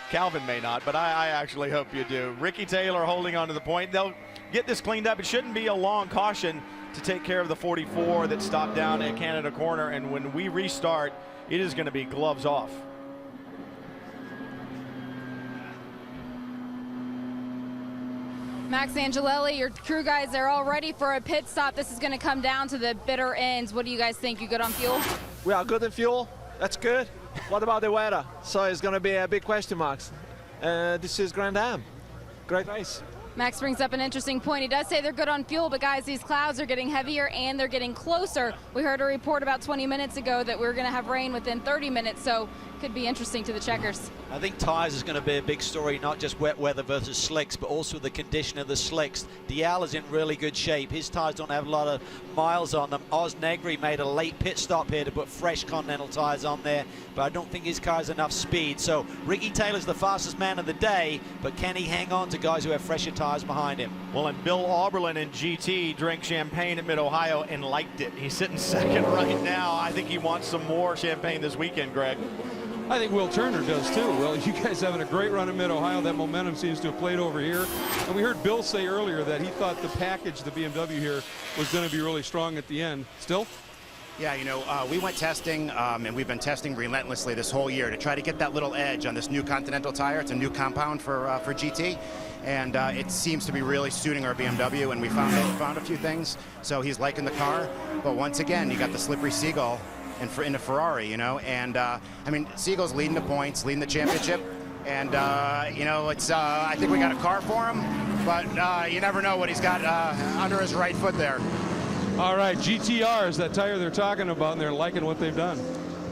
Calvin may not, but I actually hope you do. Ricky Taylor holding on to the point. They'll get this cleaned up. It shouldn't be a long caution to take care of the 44 that stopped down at Canada Corner, and when we restart, it is going to be gloves off. Max Angelelli, your crew guys, they're all ready for a pit stop. This is going to come down to the bitter ends. What do you guys think? You good on fuel? We are good in fuel. That's good. What about the weather? So it's going to be a big question marks. This is Grand Am. Great race. Max brings up an interesting point. He does say they're good on fuel, but guys, these clouds are getting heavier and they're getting closer. We heard a report about 20 minutes ago that we're going to have rain within 30 minutes, so could be interesting to the checkers. I think tires is going to be a big story, not just wet weather versus slicks, but also the condition of the slicks. Dial is in really good shape. His tires don't have a lot of miles on them. Oz Negri made a late pit stop here to put fresh Continental tires on there, but I don't think his car has enough speed. So Ricky Taylor's the fastest man of the day, but can he hang on to guys who have fresher tires behind him? Well, and Bill Auberlin in GT drank champagne at Mid-Ohio and liked it. He's sitting second right now. I think he wants some more champagne this weekend, Greg. I think Will Turner does too. Well, you guys having a great run in Mid-Ohio. That momentum seems to have played over here. And we heard Bill say earlier that he thought the package, the BMW here, was going to be really strong at the end. Still? Yeah, you know, we went testing, and we've been testing relentlessly this whole year to try to get that little edge on this new Continental tire. It's a new compound for GT, and it seems to be really suiting our BMW, and we found a few things. So he's liking the car, but once again, you got the slippery seagull in the Ferrari, you know, and I mean, Siegel's leading the points, leading the championship, and you know, it's I think we got a car for him, but you never know what he's got under his right foot there. All right, GTR is that tire they're talking about, and they're liking what they've done.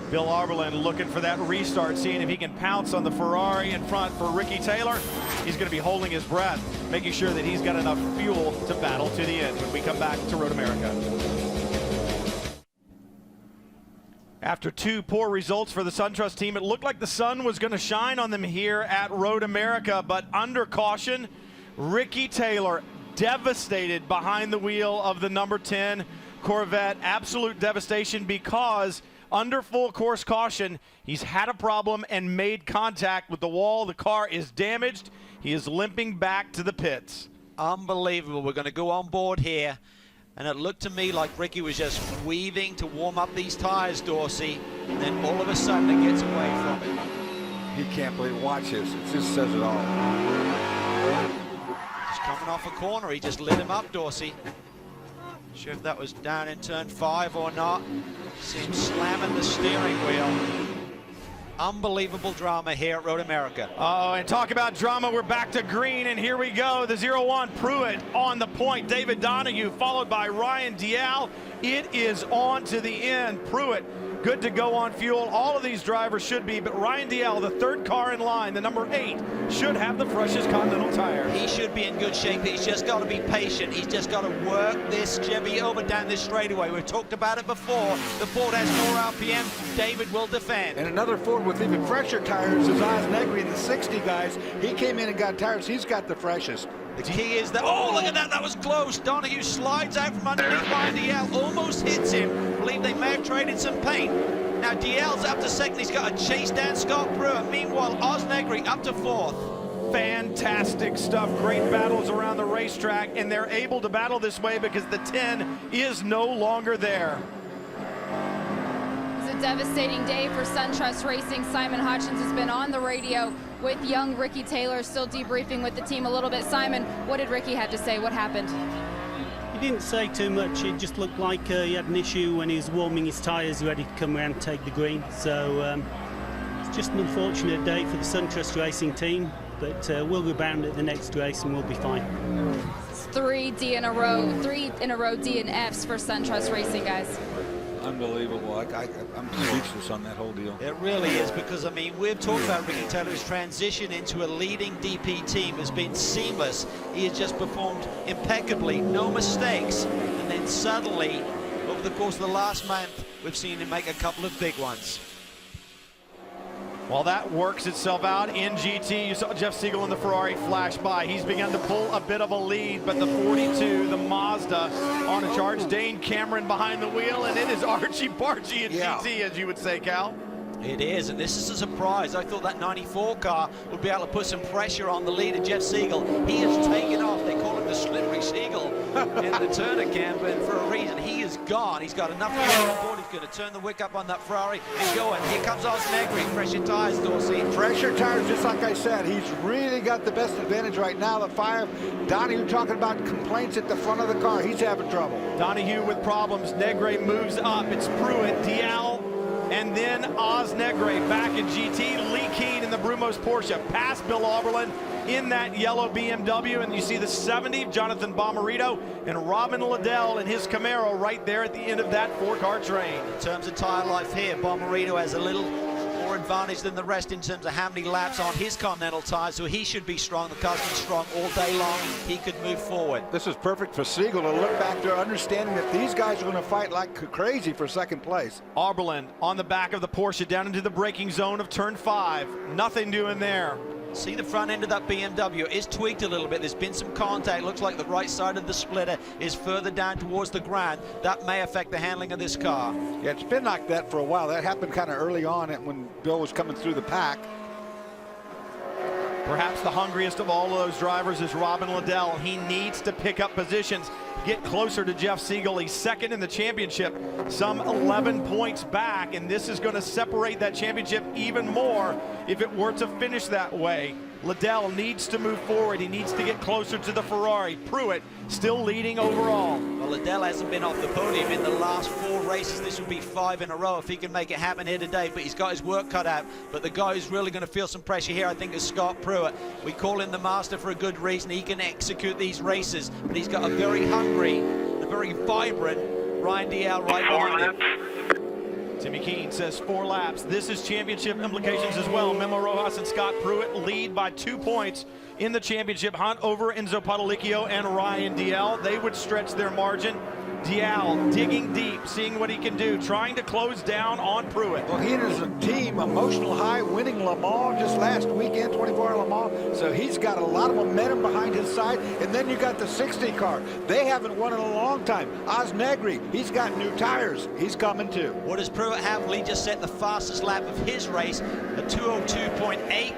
Bill Arberlin looking for that restart, seeing if he can pounce on the Ferrari in front for Ricky Taylor. He's going to be holding his breath, making sure that he's got enough fuel to battle to the end when we come back to Road America. After two poor results for the SunTrust team, it looked like the sun was going to shine on them here at Road America, but under caution, Ricky Taylor devastated behind the wheel of the number 10 Corvette. Absolute devastation because under full course caution, he's had a problem and made contact with the wall. The car is damaged. He is limping back to the pits. Unbelievable. We're going to go on board here. And it looked to me like Ricky was just weaving to warm up these tires, Dorsey. And then all of a sudden it gets away from him. He can't believe it. Watch this. It just says it all. Just coming off a corner. He just lit him up, Dorsey. Sure if that was down in turn 5 or not. See him slamming the steering wheel. Unbelievable drama here at Road America. Oh, and talk about drama, we're back to green, and here we go. The 01 Pruitt on the point. David Donahue followed by Ryan Dial. It is on to the end. Pruitt good to go on fuel. All of these drivers should be, but Ryan Dial, the third car in line, the number 8, should have the freshest Continental tire. He should be in good shape. He's just got to be patient. He's just got to work this Chevy over down this straightaway. We've talked about it before. The Ford has more RPM. David will defend. And another Ford with even fresher tires is Oz Negri, the 60 guys. He came in and got tires. He's got the freshest. The key is that, oh, look at that, that was close. Donahue slides out from underneath Ryan Dial, almost hits him. I believe they may have traded some paint. Now Dial's up to second, he's got to chase down Scott Pruitt. Meanwhile, Oz Negri up to 4th. Fantastic stuff, great battles around the racetrack, and they're able to battle this way because the 10 is no longer there. It's a devastating day for SunTrust Racing. Simon Hutchins has been on the radio with young Ricky Taylor, still debriefing with the team a little bit. Simon, what did Ricky have to say? What happened? He didn't say too much. It just looked like he had an issue when he was warming his tyres, ready to come around and take the green. So it's just an unfortunate day for the SunTrust Racing team, but we'll rebound at the next race and we'll be fine. It's 3 D in a row, 3 in a row D and Fs for SunTrust Racing, guys. Unbelievable. I'm speechless on that whole deal. It really is, because, I mean, we've talked about Ricky Taylor's transition into a leading DP team has been seamless. He has just performed impeccably, no mistakes. And then suddenly, over the course of the last month, we've seen him make a couple of big ones. While that works itself out in GT, you saw Jeff Siegel in the Ferrari flash by. He's begun to pull a bit of a lead, but the 42, the Mazda, on a charge. Dane Cameron behind the wheel, and it is archie-barchie in GT, as you would say, Cal. It is, and this is a surprise. I thought that 94 car would be able to put some pressure on the leader, Jeff Siegel. He has taken off. They call him the slippery Siegel in the Turner camp, and for a reason, he is gone. He's got enough fuel on board. He's going to turn the wick up on that Ferrari and go. And here comes Oz Negri. Fresher tires, Dorsey. Fresher tires, just like I said. He's really got the best advantage right now. The 5, Donahue talking about complaints at the front of the car. He's having trouble. Donahue with problems. Negri moves up. It's Pruitt, Dial, and then Oz Negri back in GT. Lee Keen in the Brumos Porsche past Bill Auberlin in that yellow BMW, and you see the 70, Jonathan Bomarito, and Robin Liddell in his Camaro right there at the end of that 4-car train. In terms of tire life here, Bomarito has a little more advantage than the rest in terms of how many laps on his Continental tires, so he should be strong. The car's been strong all day long. He could move forward. This is perfect for Siegel to look back there, understanding that these guys are going to fight like crazy for second place. Auberlin on the back of the Porsche down into the braking zone of turn 5. Nothing doing there. See the front end of that BMW is tweaked a little bit. There's been some contact. Looks like the right side of the splitter is further down towards the ground. That may affect the handling of this car. Yeah, it's been like that for a while. That happened kind of early on when Bill was coming through the pack. Perhaps the hungriest of all of those drivers is Robin Liddell. He needs to pick up positions, get closer to Jeff Siegel. He's second in the championship, some 11 points back, and this is going to separate that championship even more if it were to finish that way. Liddell needs to move forward. He needs to get closer to the Ferrari. Pruitt still leading overall. Well, Liddell hasn't been off the podium in the last 4 races. This would be 5 in a row if he can make it happen here today, but he's got his work cut out. But the guy who's really going to feel some pressure here, I think, is Scott Pruitt. We call him the master for a good reason. He can execute these races, but he's got a very hungry, a very vibrant Ryan Dial right behind him. Timmy Keene says 4 laps. This is championship implications as well. Memo Rojas and Scott Pruitt lead by 2 points in the championship hunt over Enzo Padalicchio and Ryan Dial. They would stretch their margin. Dial digging deep, seeing what he can do, trying to close down on Pruitt. Well, he and his team, emotional high, winning Le Mans just last weekend, 24-hour Le Mans. So he's got a lot of momentum behind his side. And then you got the 60 car. They haven't won in a long time. Oz Negri, he's got new tires. He's coming too. What does Pruitt have? Well, he just set the fastest lap of his race, a 2:02.8.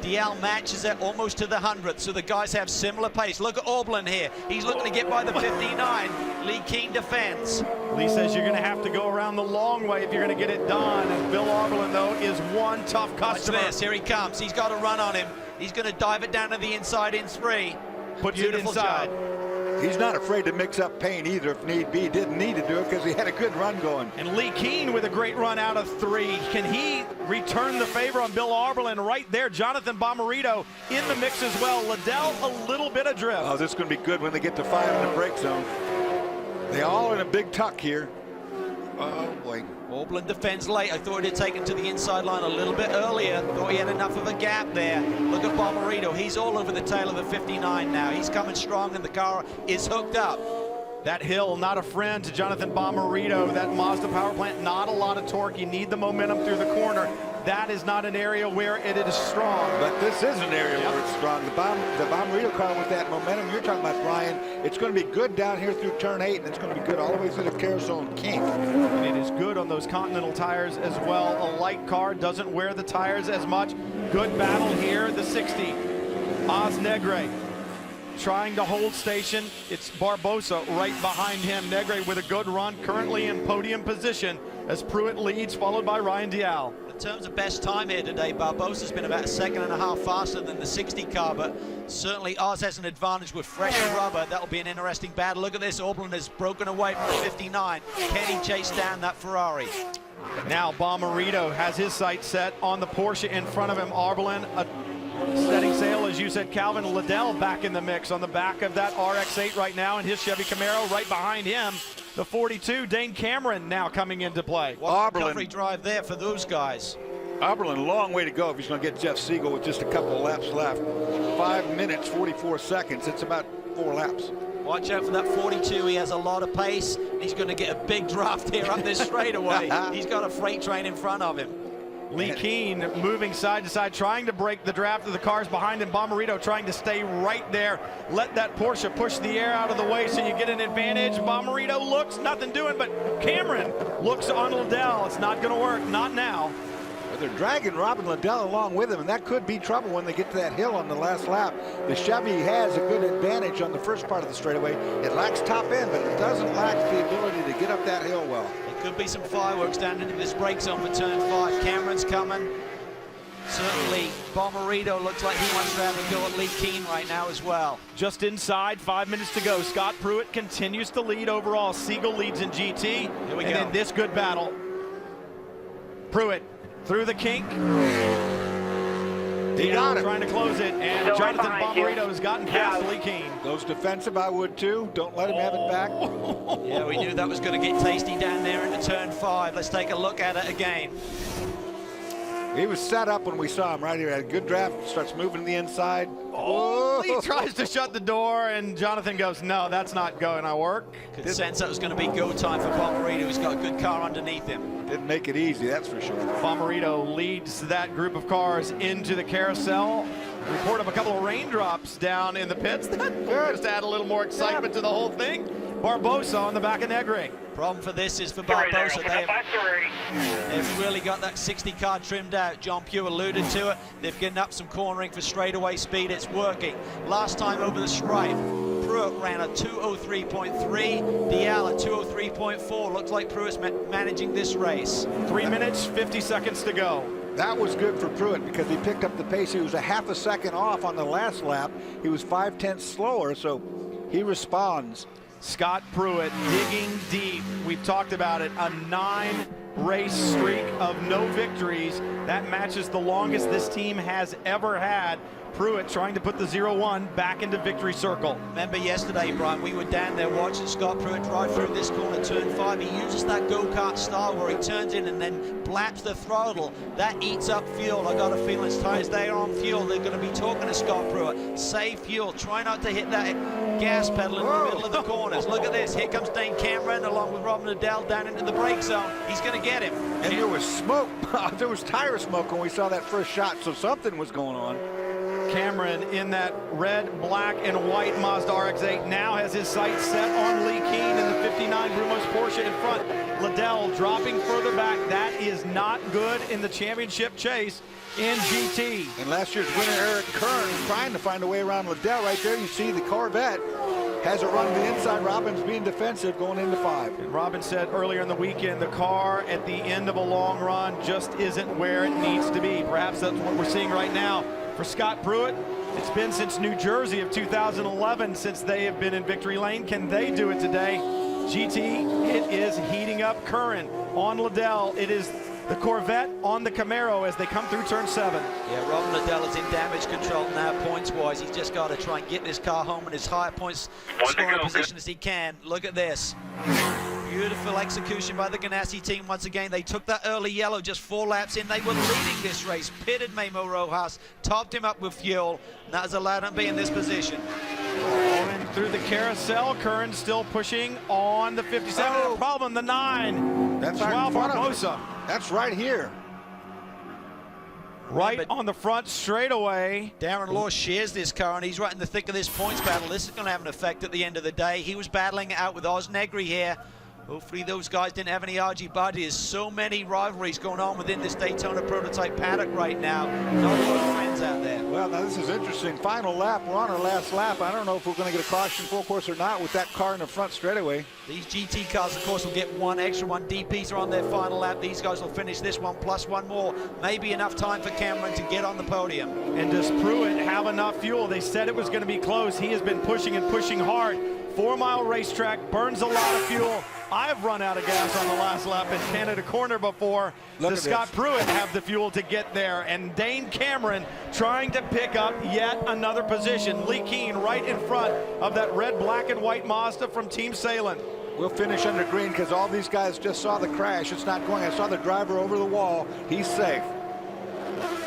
Dial matches it almost to the 100th, so the guys have similar pace. Look at Aublin here. He's looking to get by the 59. Lee Keene defends. Lee says you're going to have to go around the long way if you're going to get it done. And Bill Aublin, though, is one tough customer. Watch this. Here he comes. He's got a run on him. He's going to dive it down to the inside in 3. Puts it inside. He's not afraid to mix up paint either if need be. Didn't need to do it because he had a good run going. And Lee Keene with a great run out of 3. Can he return the favor on Bill Auberlin right there? Jonathan Bomarito in the mix as well. Liddell a little bit adrift. Oh, this is going to be good when they get to 5 in the brake zone. They all in a big tuck here. Oh, boy. Aublin defends late. I thought he'd taken to the inside line a little bit earlier. Thought he had enough of a gap there. Look at Bomarito. He's all over the tail of the 59 now. He's coming strong and the car is hooked up. That hill, not a friend to Jonathan Bomarito. That Mazda power plant, not a lot of torque. You need the momentum through the corner. That is not an area where it is strong. But this is an area where it's strong. The Bomarito car with that momentum you're talking about, Brian, it's going to be good down here through turn 8, and it's going to be good all the way through the carousel and Kink. And it is good on those Continental tires as well. A light car doesn't wear the tires as much. Good battle here, the 60. Oz Negre trying to hold station. It's Barbosa right behind him. Negre with a good run, currently in podium position as Pruitt leads, followed by Ryan Dial. In terms of best time here today, Barbosa's been about 1.5 seconds faster than the 60 car, but certainly Oz has an advantage with fresh rubber. That'll be an interesting battle. Look at this. Aublin has broken away from the 59. Can he chase down that Ferrari? Now Bomarito has his sights set on the Porsche in front of him. Auberlin setting sail, as you said, Calvin. Liddell back in the mix on the back of that RX-8 right now, and his Chevy Camaro right behind him. The 42, Dane Cameron now coming into play. What recovery drive there for those guys. Auberlin, long way to go if he's going to get Jeff Siegel with just a couple of laps left. 5 minutes, 44 seconds. It's about 4 laps. Watch out for that 42. He has a lot of pace. He's going to get a big draft here up this straightaway. He's got a freight train in front of him. Lee Keene moving side to side, trying to break the draft of the cars behind him. Bomarito trying to stay right there. Let that Porsche push the air out of the way so you get an advantage. Bomarito looks, nothing doing, but Cameron looks on Liddell. It's not going to work, not now. But they're dragging Robin Liddell along with him, and that could be trouble when they get to that hill on the last lap. The Chevy has a good advantage on the first part of the straightaway. It lacks top end, but it doesn't lack the ability to get up that hill well. Could be some fireworks down into this brake zone for turn 5. Cameron's coming. Certainly, Bomarito looks like he wants to have a go at Lee Keene right now as well. Just inside, 5 minutes to go. Scott Pruitt continues to lead overall. Siegel leads in GT. Here we go. Then this good battle. Pruitt through the Kink. He got him. Trying to close it, and Jonathan Bomarito has gotten past Lee Keene. Goes defensive, I would too. Don't let him have it back. Yeah, we knew that was going to get tasty down there into turn 5. Let's take a look at it again. He was set up when we saw him right here. Had a good draft, starts moving to the inside. Oh, he tries to shut the door, and Jonathan goes, no, that's not going to work. Could sense that was going to be go time for Bomarito. He's got a good car underneath him. Didn't make it easy, that's for sure. Bomarito leads that group of cars into the carousel. Report of a couple of raindrops down in the pits. That just add a little more excitement to the whole thing. Barbosa on the back of Negre. Problem for this is for Barbosa. They've really got that 60 car trimmed out. John Pugh alluded to it. They've given up some cornering for straightaway speed. It's working. Last time over the stripe, Pruitt ran a 2:03.3, Dial at 2:03.4. Looks like Pruitt's managing this race. 3 minutes, 50 seconds to go. That was good for Pruitt because he picked up the pace. He was a half a second off on the last lap. He was 5/10 slower, so he responds. Scott Pruitt digging deep. We've talked about it. A 9-race streak of no victories. That matches the longest this team has ever had. Pruitt trying to put the 0-1 back into victory circle. Remember yesterday, Brian, we were down there watching Scott Pruitt drive through this corner, turn 5. He uses that go-kart style where he turns in and then blaps the throttle. That eats up fuel. I got a feeling his tires, they are on fuel. They're going to be talking to Scott Pruitt. Save fuel. Try not to hit that gas pedal in the middle of the corners. Look at this. Here comes Dane Cameron along with Robin Liddell down into the brake zone. He's going to get him. And there was smoke. There was tire smoke when we saw that first shot, so something was going on. Cameron in that red, black, and white Mazda RX-8 now has his sights set on Lee Keen in the 59 Brumos Porsche in front. Liddell dropping further back. That is not good in the championship chase in GT. And last year's winner, Eric Kern, trying to find a way around Liddell. Right there, you see the Corvette has a run to the inside. Robin's being defensive going into 5. And Robin said earlier in the weekend, the car at the end of a long run just isn't where it needs to be. Perhaps that's what we're seeing right now. For Scott Pruitt, it's been since New Jersey of 2011 since they have been in victory lane. Can they do it today? GT, it is heating up. Curran on Liddell. It is the Corvette on the Camaro as they come through turn 7. Yeah, Robin Liddell is in damage control now points-wise. He's just got to try and get this car home in as high points scoring position as he can. Look at this. Beautiful execution by the Ganassi team once again. They took that early yellow just 4 laps in. They were leading this race. Pitted Memo Rojas, topped him up with fuel, and that has allowed him to be in this position. Going through the carousel, Curran still pushing on the 57. Oh. Problem, the 9. That's Joao right in Barbosa. That's right here. Right on the front straightaway. Darren Law shares this car, and he's right in the thick of this points battle. This is going to have an effect at the end of the day. He was battling it out with Oz Negri here. Hopefully those guys didn't have any argy-bargy. There's so many rivalries going on within this Daytona prototype paddock right now. Not a lot of friends out there. Well, now this is interesting. Final lap. We're on our last lap. I don't know if we're going to get a caution full course or not with that car in the front straightaway. These GT cars, of course, will get one extra one. DPs are on their final lap. These guys will finish this one plus one more. Maybe enough time for Cameron to get on the podium. And does Pruitt have enough fuel? They said it was going to be close. He has been pushing and pushing hard. 4-mile racetrack, burns a lot of fuel. I've run out of gas on the last lap in Canada Corner before. Does Scott Pruitt have the fuel to get there? And Dane Cameron trying to pick up yet another position. Lee Keen right in front of that red, black, and white Mazda from Team Salem. We'll finish under green because all these guys just saw the crash. It's not going. I saw the driver over the wall. He's safe.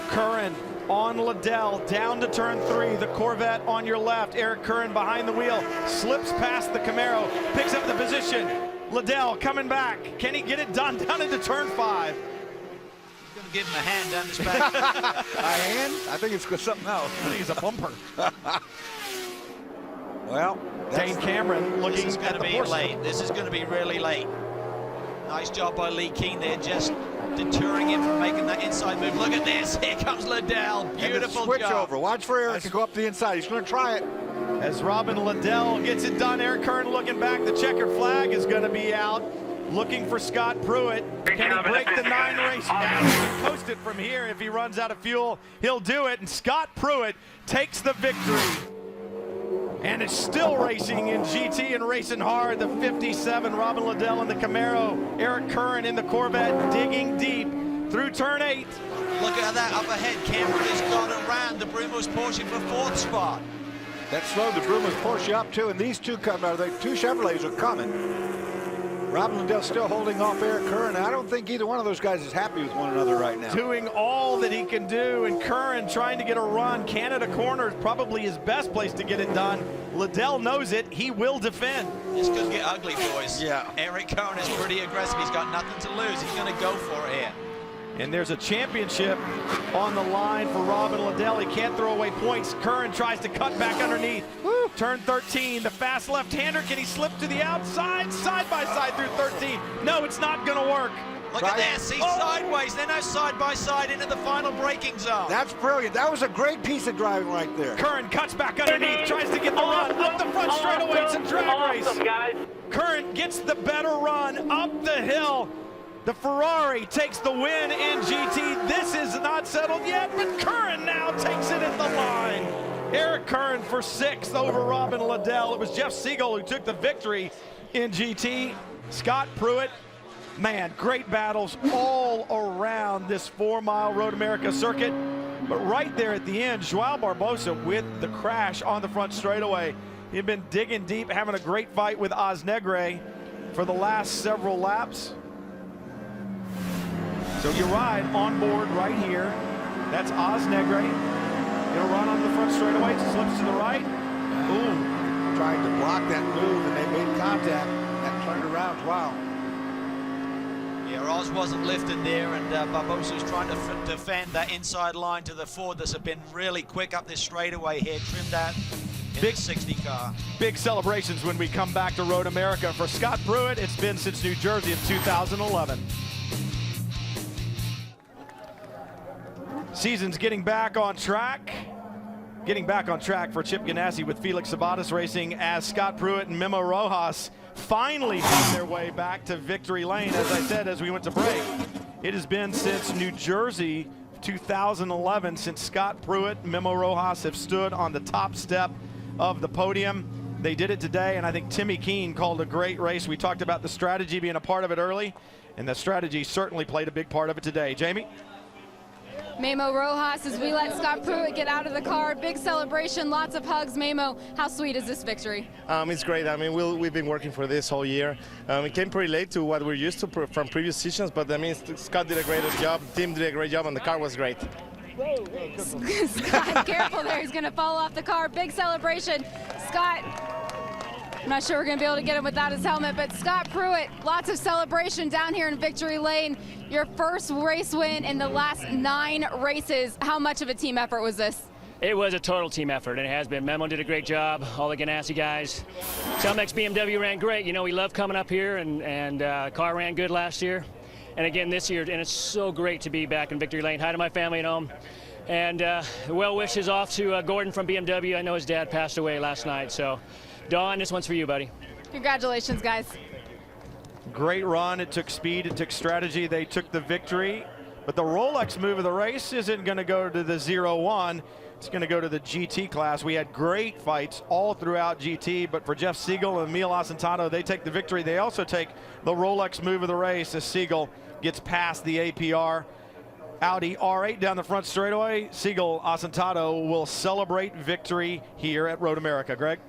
Curran on Liddell, down to turn 3. The Corvette on your left. Eric Curran behind the wheel, slips past the Camaro, picks up the position. Liddell coming back. Can he get it done down into turn 5? He's going to give him a hand down this back. A hand? I think it's something else. I think it's a bumper. Well, Dane Cameron looking This is going at to the be Porsche. late. This is going to be really late. Nice job by Lee Keen there, just deterring him from making that inside move. Look at this. Here comes Liddell. Beautiful switch job. over. Watch for Eric to go up the inside. He's going to try it. As Robin Liddell gets it done, Eric Curran looking back. The checkered flag is going to be out. Looking for Scott Pruitt. Can he break the 9 race? Yeah, he can coast it from here. If he runs out of fuel, he'll do it. And Scott Pruitt takes the victory. And it's still racing in GT and racing hard. The 57, Robin Liddell in the Camaro. Eric Curran in the Corvette, digging deep through turn 8. Look at that up ahead. Cameron has got around the Brumos Porsche for 4th spot. That slowed the Brumos Porsche up too, and these two two Chevrolets are coming. Robin Liddell still holding off Eric Curran. I don't think either one of those guys is happy with one another right now. Doing all that he can do, and Curran trying to get a run. Canada Corner is probably his best place to get it done. Liddell knows it. He will defend. This could get ugly, boys. Yeah. Eric Curran is pretty aggressive. He's got nothing to lose. He's going to go for it here. And there's a championship on the line for Robin Liddell. He can't throw away points. Curran tries to cut back underneath. Turn 13, the fast left-hander. Can he slip to the outside? Side by side through 13. No, it's not going to work. Look at this, he's sideways. They're now side by side into the final braking zone. That's brilliant. That was a great piece of driving right there. Curran cuts back underneath, tries to get the run up the front straightaway. It's a drag race. Guys. Curran gets the better run up the hill. The Ferrari takes the win in GT. This is not settled yet, but Curran now takes it at the line. Eric Curran for 6th over Robin Liddell. It was Jeff Siegel who took the victory in GT. Scott Pruitt. Man, great battles all around this 4-mile Road America circuit. But right there at the end, Joao Barbosa with the crash on the front straightaway. He'd been digging deep, having a great fight with Osnegre for the last several laps. So you ride on board right here. That's Osnegre. He'll run on the front straightaway, slips to the right. Ooh, trying to block that move, and they made contact. That turned around. Wow. Yeah, Oz wasn't lifted there, and Barbosa was trying to defend that inside line to the Ford. This has been really quick up this straightaway here, trimmed out in Big the 60 car. Big celebrations when we come back to Road America. For Scott Pruitt, it's been since New Jersey in 2011. Season's getting back on track. Getting back on track for Chip Ganassi with Felix Sabates Racing as Scott Pruitt and Memo Rojas finally found their way back to victory lane. As I said, as we went to break, it has been since New Jersey 2011 since Scott Pruitt and Memo Rojas have stood on the top step of the podium. They did it today, and I think Timmy Keene called a great race. We talked about the strategy being a part of it early, and the strategy certainly played a big part of it today. Jamie? Memo Rojas, as we let Scott Pruitt get out of the car, big celebration, lots of hugs. Memo, how sweet is this victory? It's great. I mean, we've been working for this whole year. It came pretty late to what we're used to from previous seasons, but I mean, Scott did a great job, team did a great job, and the car was great. Scott, careful there. He's going to fall off the car. Big celebration. Scott, I'm not sure we're going to be able to get him without his helmet, but Scott Pruitt, lots of celebration down here in Victory Lane. Your first race win in the last 9 races. How much of a team effort was this? It was a total team effort, and it has been. Memo did a great job, all the Ganassi guys. Telmex BMW ran great. You know, we love coming up here, and car ran good last year. And again this year, and it's so great to be back in Victory Lane. Hi to my family at home. And well wishes off to Gordon from BMW. I know his dad passed away last night, so Don, this one's for you, buddy. Congratulations, guys. Great run. It took speed. It took strategy. They took the victory. But the Rolex move of the race isn't going to go to the 0-1. It's going to go to the GT class. We had great fights all throughout GT, but for Jeff Siegel and Emil Asentado, they take the victory. They also take the Rolex move of the race as Siegel gets past the APR. Audi R8 down the front straightaway. Siegel Asentado will celebrate victory here at Road America. Greg?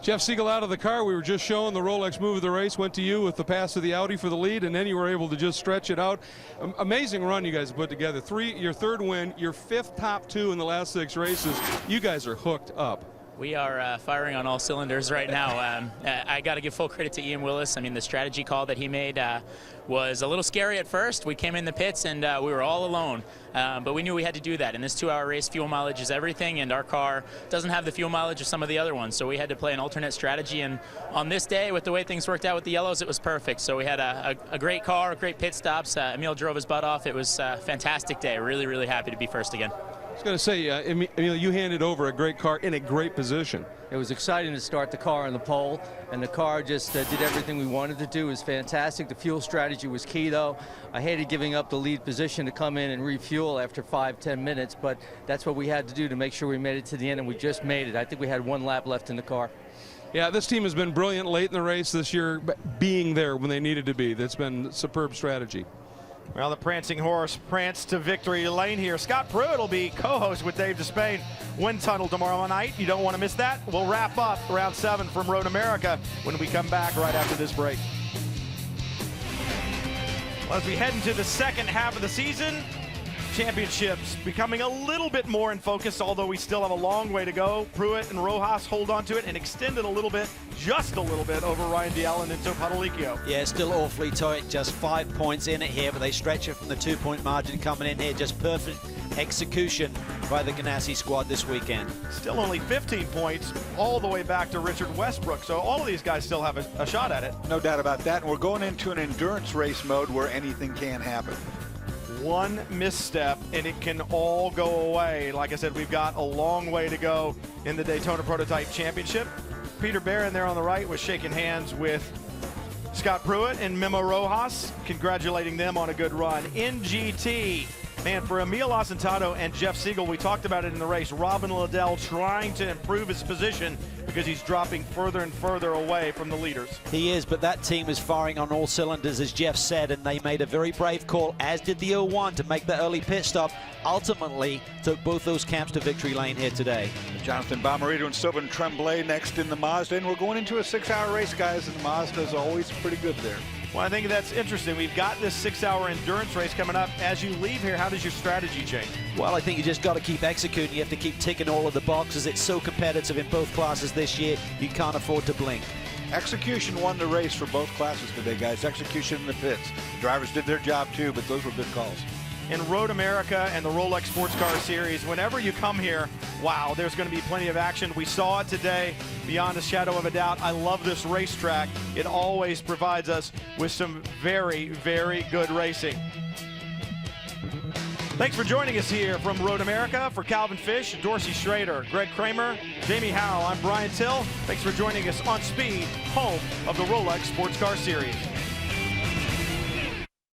Jeff Siegel out of the car. We were just showing the Rolex move of the race. Went to you with the pass of the Audi for the lead, and then you were able to just stretch it out. Amazing run you guys put together. Your third win, your 5th top 2 in the last 6 races. You guys are hooked up. We are firing on all cylinders right now. I got to give full credit to Ian Willis. I mean, the strategy call that he made was a little scary at first. We came in the pits and we were all alone, but we knew we had to do that. In this 2-hour race, fuel mileage is everything, and our car doesn't have the fuel mileage of some of the other ones, so we had to play an alternate strategy. And on this day, with the way things worked out with the yellows, it was perfect. So we had a great car, great pit stops. Emil drove his butt off. It was a fantastic day. Really, really happy to be first again. I was going to say, Emil, you handed over a great car in a great position. It was exciting to start the car on the pole, and the car just did everything we wanted to do. It was fantastic. The fuel strategy was key, though. I hated giving up the lead position to come in and refuel after 5-10 minutes, but that's what we had to do to make sure we made it to the end, and we just made it. I think we had 1 lap left in the car. Yeah, this team has been brilliant late in the race this year, being there when they needed to be. That's been superb strategy. Well, the prancing horse pranced to victory lane here. Scott Pruitt will be co-host with Dave Despain. Wind Tunnel tomorrow night. You don't want to miss that. We'll wrap up round 7 from Road America when we come back right after this break. Well, as we head into the second half of the season, championships becoming a little bit more in focus, although we still have a long way to go. Pruitt and Rojas hold on to it and extend it a little bit, just a little bit, over Ryan D'Allen and Topadolicchio. Yeah, still awfully tight, just 5 points in it here, but they stretch it from the 2-point margin coming in here. Just perfect execution by the Ganassi squad this weekend. Still only 15 points, all the way back to Richard Westbrook. So all of these guys still have a shot at it. No doubt about that. And we're going into an endurance race mode where anything can happen. One misstep and it can all go away. Like I said, we've got a long way to go in the Daytona Prototype Championship. Peter Barron there on the right was shaking hands with Scott Pruitt and Memo Rojas, congratulating them on a good run. In GT, man, for Emil Asentado and Jeff Siegel, we talked about it in the race. Robin Liddell trying to improve his position because he's dropping further and further away from the leaders. He is, but that team is firing on all cylinders, as Jeff said, and they made a very brave call, as did the 01, to make the early pit stop. Ultimately, took both those camps to victory lane here today. Jonathan Bomarito and Sylvain Tremblay next in the Mazda, and we're going into a 6-hour race, guys, and the Mazda is always pretty good there. Well, I think that's interesting. We've got this 6-hour endurance race coming up. As you leave here, how does your strategy change? Well, I think you just got to keep executing. You have to keep ticking all of the boxes. It's so competitive in both classes this year, you can't afford to blink. Execution won the race for both classes today, guys. Execution in the pits. The drivers did their job too, but those were good calls. In Road America and the Rolex Sports Car Series, whenever you come here, wow, there's going to be plenty of action. We saw it today, beyond a shadow of a doubt. I love this racetrack. It always provides us with some very, very good racing. Thanks for joining us here from Road America. For Calvin Fish, Dorsey Schrader, Greg Kramer, Jamie Howell, I'm Brian Till. Thanks for joining us on Speed, home of the Rolex Sports Car Series.